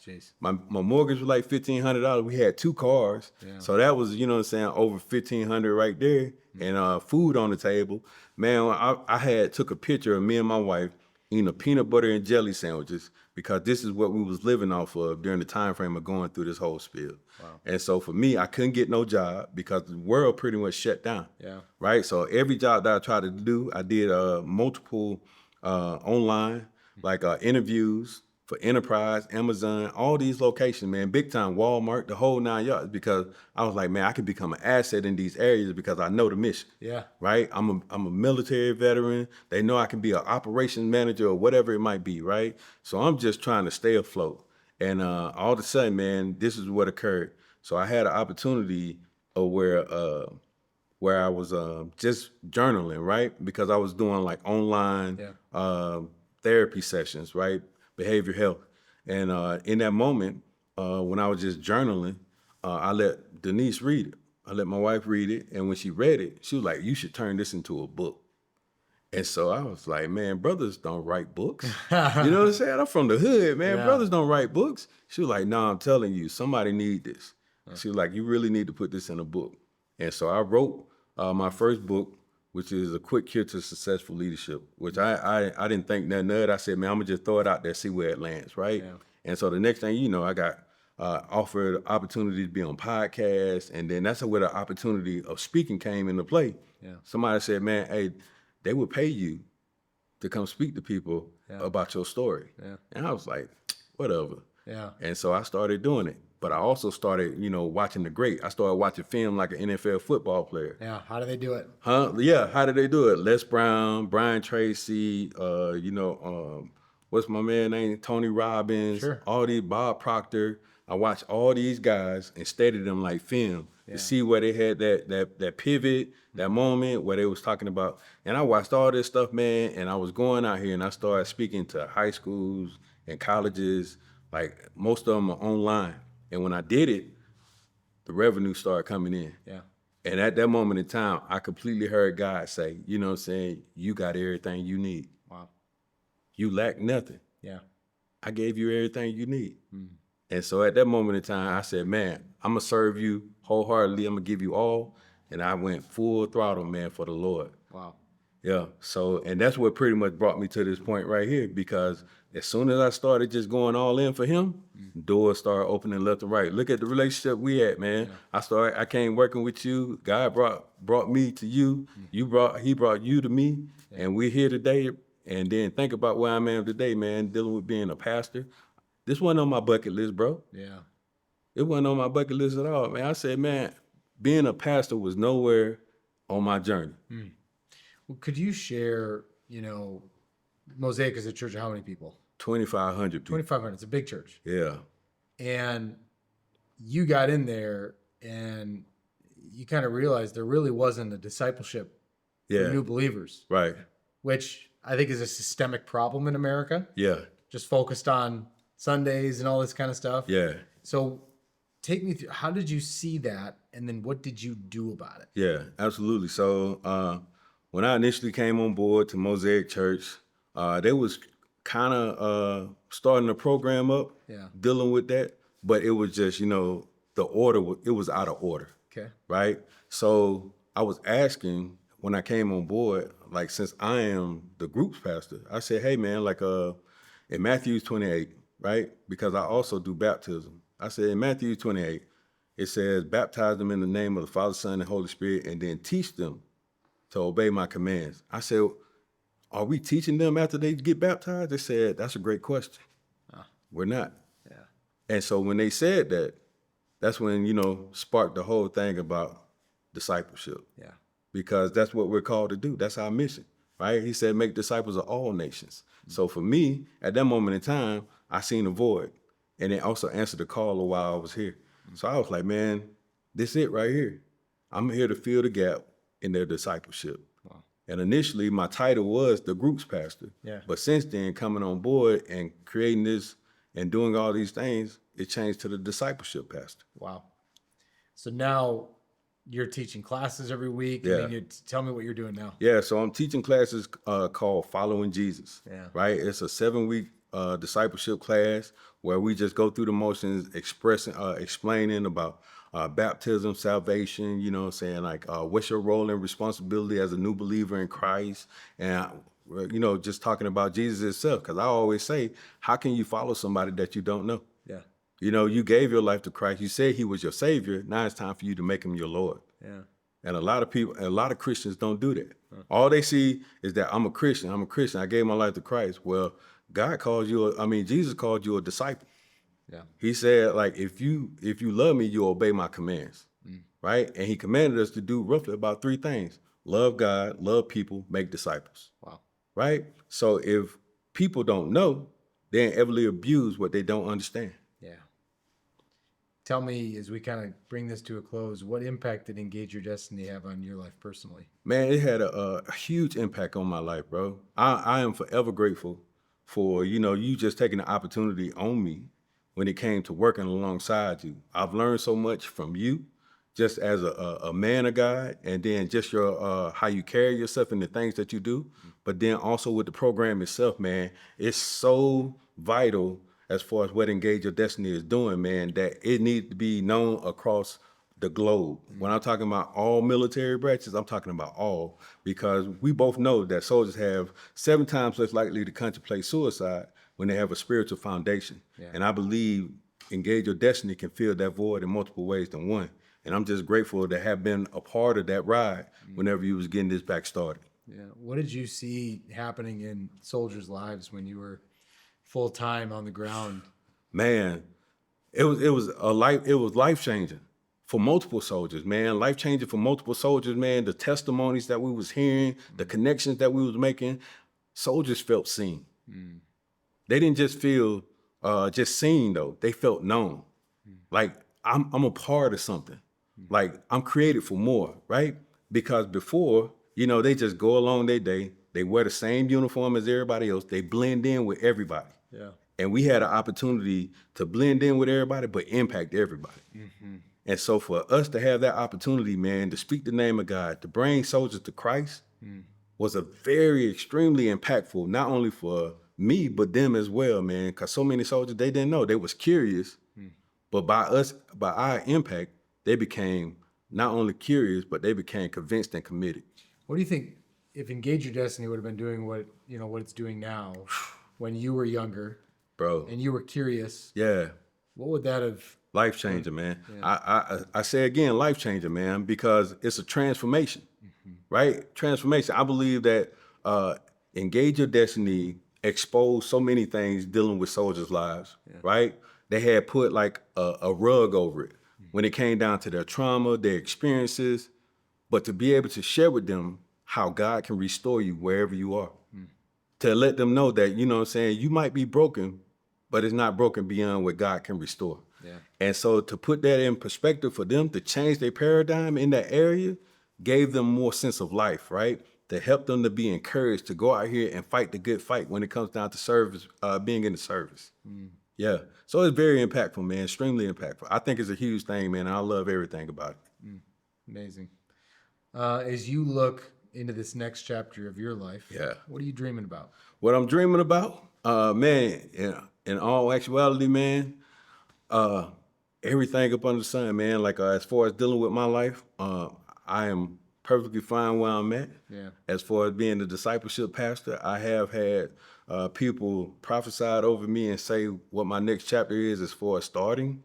Jeez. My mortgage was like $1,500. We had 2 cars. Yeah. So that was, over $1,500 right there. And food on the table. Man, I took a picture of me and my wife eating a peanut butter and jelly sandwiches because this is what we was living off of during the time frame of going through this whole spill. Wow. And so for me, I couldn't get no job because the world pretty much shut down. Yeah. Right. So every job that I tried to do, I did multiple online, like interviews for Enterprise, Amazon, all these locations, man, big time, Walmart, the whole 9 yards, because I was like, man, I could become an asset in these areas because I know the mission. Yeah. Right. I'm a military veteran. They know I can be an operations manager or whatever it might be. Right. So I'm just trying to stay afloat. And all of a sudden, man, this is what occurred. So I had an opportunity where I was just journaling, right? Because I was doing like online therapy sessions, right? Behavioral health. And in that moment, when I was just journaling, I let Denise read it. I let my wife read it. And when she read it, she was like, you should turn this into a book. And so I was like, man, brothers don't write books. You know what I'm saying? I'm from the hood, man. Yeah. Brothers don't write books. She was like, no, I'm telling you, somebody need this. She was like, you really need to put this in a book. And so I wrote my first book, which is A Quick Cure to Successful Leadership, which I didn't think nothing of it. I said, man, I'm going to just throw it out there, see where it lands, right? Yeah. And so the next thing you know, I got offered opportunity to be on podcasts, and then that's where the opportunity of speaking came into play. Yeah. Somebody said, man, hey, they would pay you to come speak to people about your story. Yeah. And I was like, whatever. Yeah. And so I started doing it. But I also started, watching the great. I started watching film like an NFL football player. Yeah. How do they do it? Yeah. How did they do it? Les Brown, Brian Tracy, what's my man name? Tony Robbins, sure. All these, Bob Proctor. I watched all these guys and studied them like film to see where they had that pivot, that moment where they was talking about. And I watched all this stuff, man, and I was going out here and I started speaking to high schools and colleges, like most of them are online. And when I did it, the revenue started coming in. Yeah. And at that moment in time, I completely heard God say, you know what I'm saying, you got everything you need. Wow. You lack nothing. Yeah. I gave you everything you need. Mm. And so at that moment in time, I said, man, I'm going to serve you wholeheartedly. I'm going to give you all. And I went full throttle, man, for the Lord. Wow. Yeah. So, and that's what pretty much brought me to this point right here, because as soon as I started just going all in for him, doors started opening left and right. Look at the relationship we had, man. Yeah. I came working with you. God brought me to you. He brought you to me. Yeah. And we're here today. And then think about where I'm at today, man, dealing with being a pastor. This wasn't on my bucket list, bro. Yeah. It wasn't on my bucket list at all, man. I said, man, being a pastor was nowhere on my journey. Well, could you share, Mosaic is a church of how many people? 2,500 people. 2,500. It's a big church. Yeah. And you got in there and you kind of realized there really wasn't a discipleship for new believers. Right. Which I think is a systemic problem in America. Yeah. Just focused on Sundays and all this kind of stuff. Yeah. So take me through, how did you see that? And then what did you do about it? Yeah, absolutely. So when I initially came on board to Mosaic Church, they was kind of starting a program up, dealing with that. But it was just, the order, it was out of order. Okay. Right? So I was asking when I came on board, like, since I am the group's pastor, I said, hey, man, like in Matthew 28, right? Because I also do baptism. I said, in Matthew 28, it says, baptize them in the name of the Father, Son, and Holy Spirit, and then teach them to obey my commands. I said, are we teaching them after they get baptized? They said, that's a great question. We're not. Yeah. And so when they said that, that's when, sparked the whole thing about discipleship. Yeah. Because that's what we're called to do. That's our mission, right? He said, make disciples of all nations. So for me, at that moment in time, I seen a void. And it also answered the call while I was here. So I was like, man, this it right here. I'm here to fill the gap in their discipleship. Wow. And initially, my title was the group's pastor. Yeah. But since then, coming on board and creating this and doing all these things, it changed to the discipleship pastor. Wow. So now you're teaching classes every week. Yeah. I mean, tell me what you're doing now. Yeah, so I'm teaching classes called Following Jesus. Yeah. Right? It's a 7-week discipleship class where we just go through the motions, explaining about baptism, salvation, saying like, what's your role and responsibility as a new believer in Christ? And, just talking about Jesus itself. Because I always say, how can you follow somebody that you don't know? Yeah. You gave your life to Christ. You said he was your savior. Now it's time for you to make him your Lord. Yeah. And a lot of Christians don't do that. All they see is that I'm a Christian. I gave my life to Christ. Well, Jesus called you a disciple. Yeah. He said, like, if you love me, you obey my commands. Right? And he commanded us to do roughly about 3 things. Love God, love people, make disciples. Wow. Right? So if people don't know, they inevitably abuse what they don't understand. Yeah. Tell me, as we kind of bring this to a close, what impact did Engage Your Destiny have on your life personally? Man, it had a huge impact on my life, bro. I am forever grateful for, you just taking the opportunity on me when it came to working alongside you. I've learned so much from you just as a man of God, and then just your how you carry yourself and the things that you do. But then also with the program itself, man, it's so vital as far as what Engage Your Destiny is doing, man, that it needs to be known across the globe. When I'm talking about all military branches, I'm talking about all, because we both know that soldiers have 7 times less likely to contemplate suicide when they have a spiritual foundation. Yeah. And I believe Engage Your Destiny can fill that void in multiple ways than one. And I'm just grateful to have been a part of that ride whenever you was getting this back started. Yeah. What did you see happening in soldiers' lives when you were full time on the ground? Man, it was life changing for multiple soldiers, man. Life changing for multiple soldiers, man. The testimonies that we was hearing, the connections that we was making, soldiers felt seen. They didn't just feel just seen though. They felt known. Like I'm a part of something. Like I'm created for more, right? Because before, they just go along their day. They wear the same uniform as everybody else. They blend in with everybody. Yeah. And we had an opportunity to blend in with everybody, but impact everybody. Mm-hmm. And so for us to have that opportunity, man, to speak the name of God, to bring soldiers to Christ was a very extremely impactful, not only for me, but them as well, man. Because so many soldiers, they didn't know. They was curious. But by our impact, they became not only curious, but they became convinced and committed. What do you think if Engage Your Destiny would have been doing what it's doing now when you were younger, bro, and you were curious? Yeah. What would that have? Life changer, man. Yeah. I say again, life changer, man, because it's a transformation, right? Transformation. I believe that Engage Your Destiny exposed so many things dealing with soldiers' lives, right? They had put like a rug over it. when it came down to their trauma, their experiences, but to be able to share with them how God can restore you wherever you are. To let them know that, you know what I'm saying, you might be broken, but it's not broken beyond what God can restore. Yeah. And so to put that in perspective for them to change their paradigm in that area gave them more sense of life, right? To help them to be encouraged to go out here and fight the good fight when it comes down to service, being in the service. Yeah. So it's very impactful, man, extremely impactful. I think it's a huge thing, man. I love everything about it. Amazing. As you look into this next chapter of your life, Yeah. what are you dreaming about? What I'm dreaming about, man, in all actuality, man, everything up under the sun, man. Like as far as dealing with my life, I am perfectly fine where I'm at. Yeah. As far as being the discipleship pastor, I have had people prophesied over me and say what my next chapter is as far as starting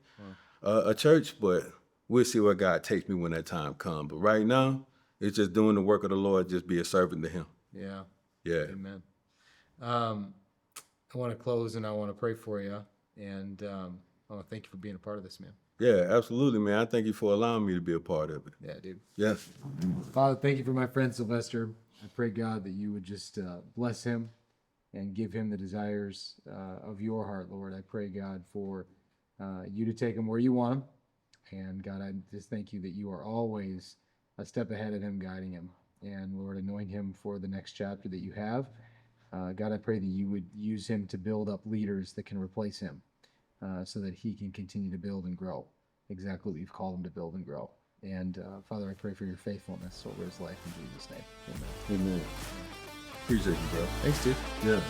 a church, but we'll see where God takes me when that time comes. But right now, it's just doing the work of the Lord, just be a servant to Him. Yeah. Yeah. Amen. I want to close and I want to pray for you. And I want to thank you for being a part of this, man. Yeah, absolutely, man. I thank you for allowing me to be a part of it. Yeah, dude. Yes. Father, thank you for my friend Sylvester. I pray, God, that you would just bless him and give him the desires of your heart, Lord. I pray, God, for you to take him where you want him. And God, I just thank you that you are always a step ahead of him, guiding him. And Lord, anoint him for the next chapter that you have. God, I pray that you would use him to build up leaders that can replace him so that he can continue to build and grow exactly what you've called him to build and grow. And Father, I pray for your faithfulness over his life in Jesus' name. Amen. Amen. Appreciate you, bro. Thanks, dude. Yeah.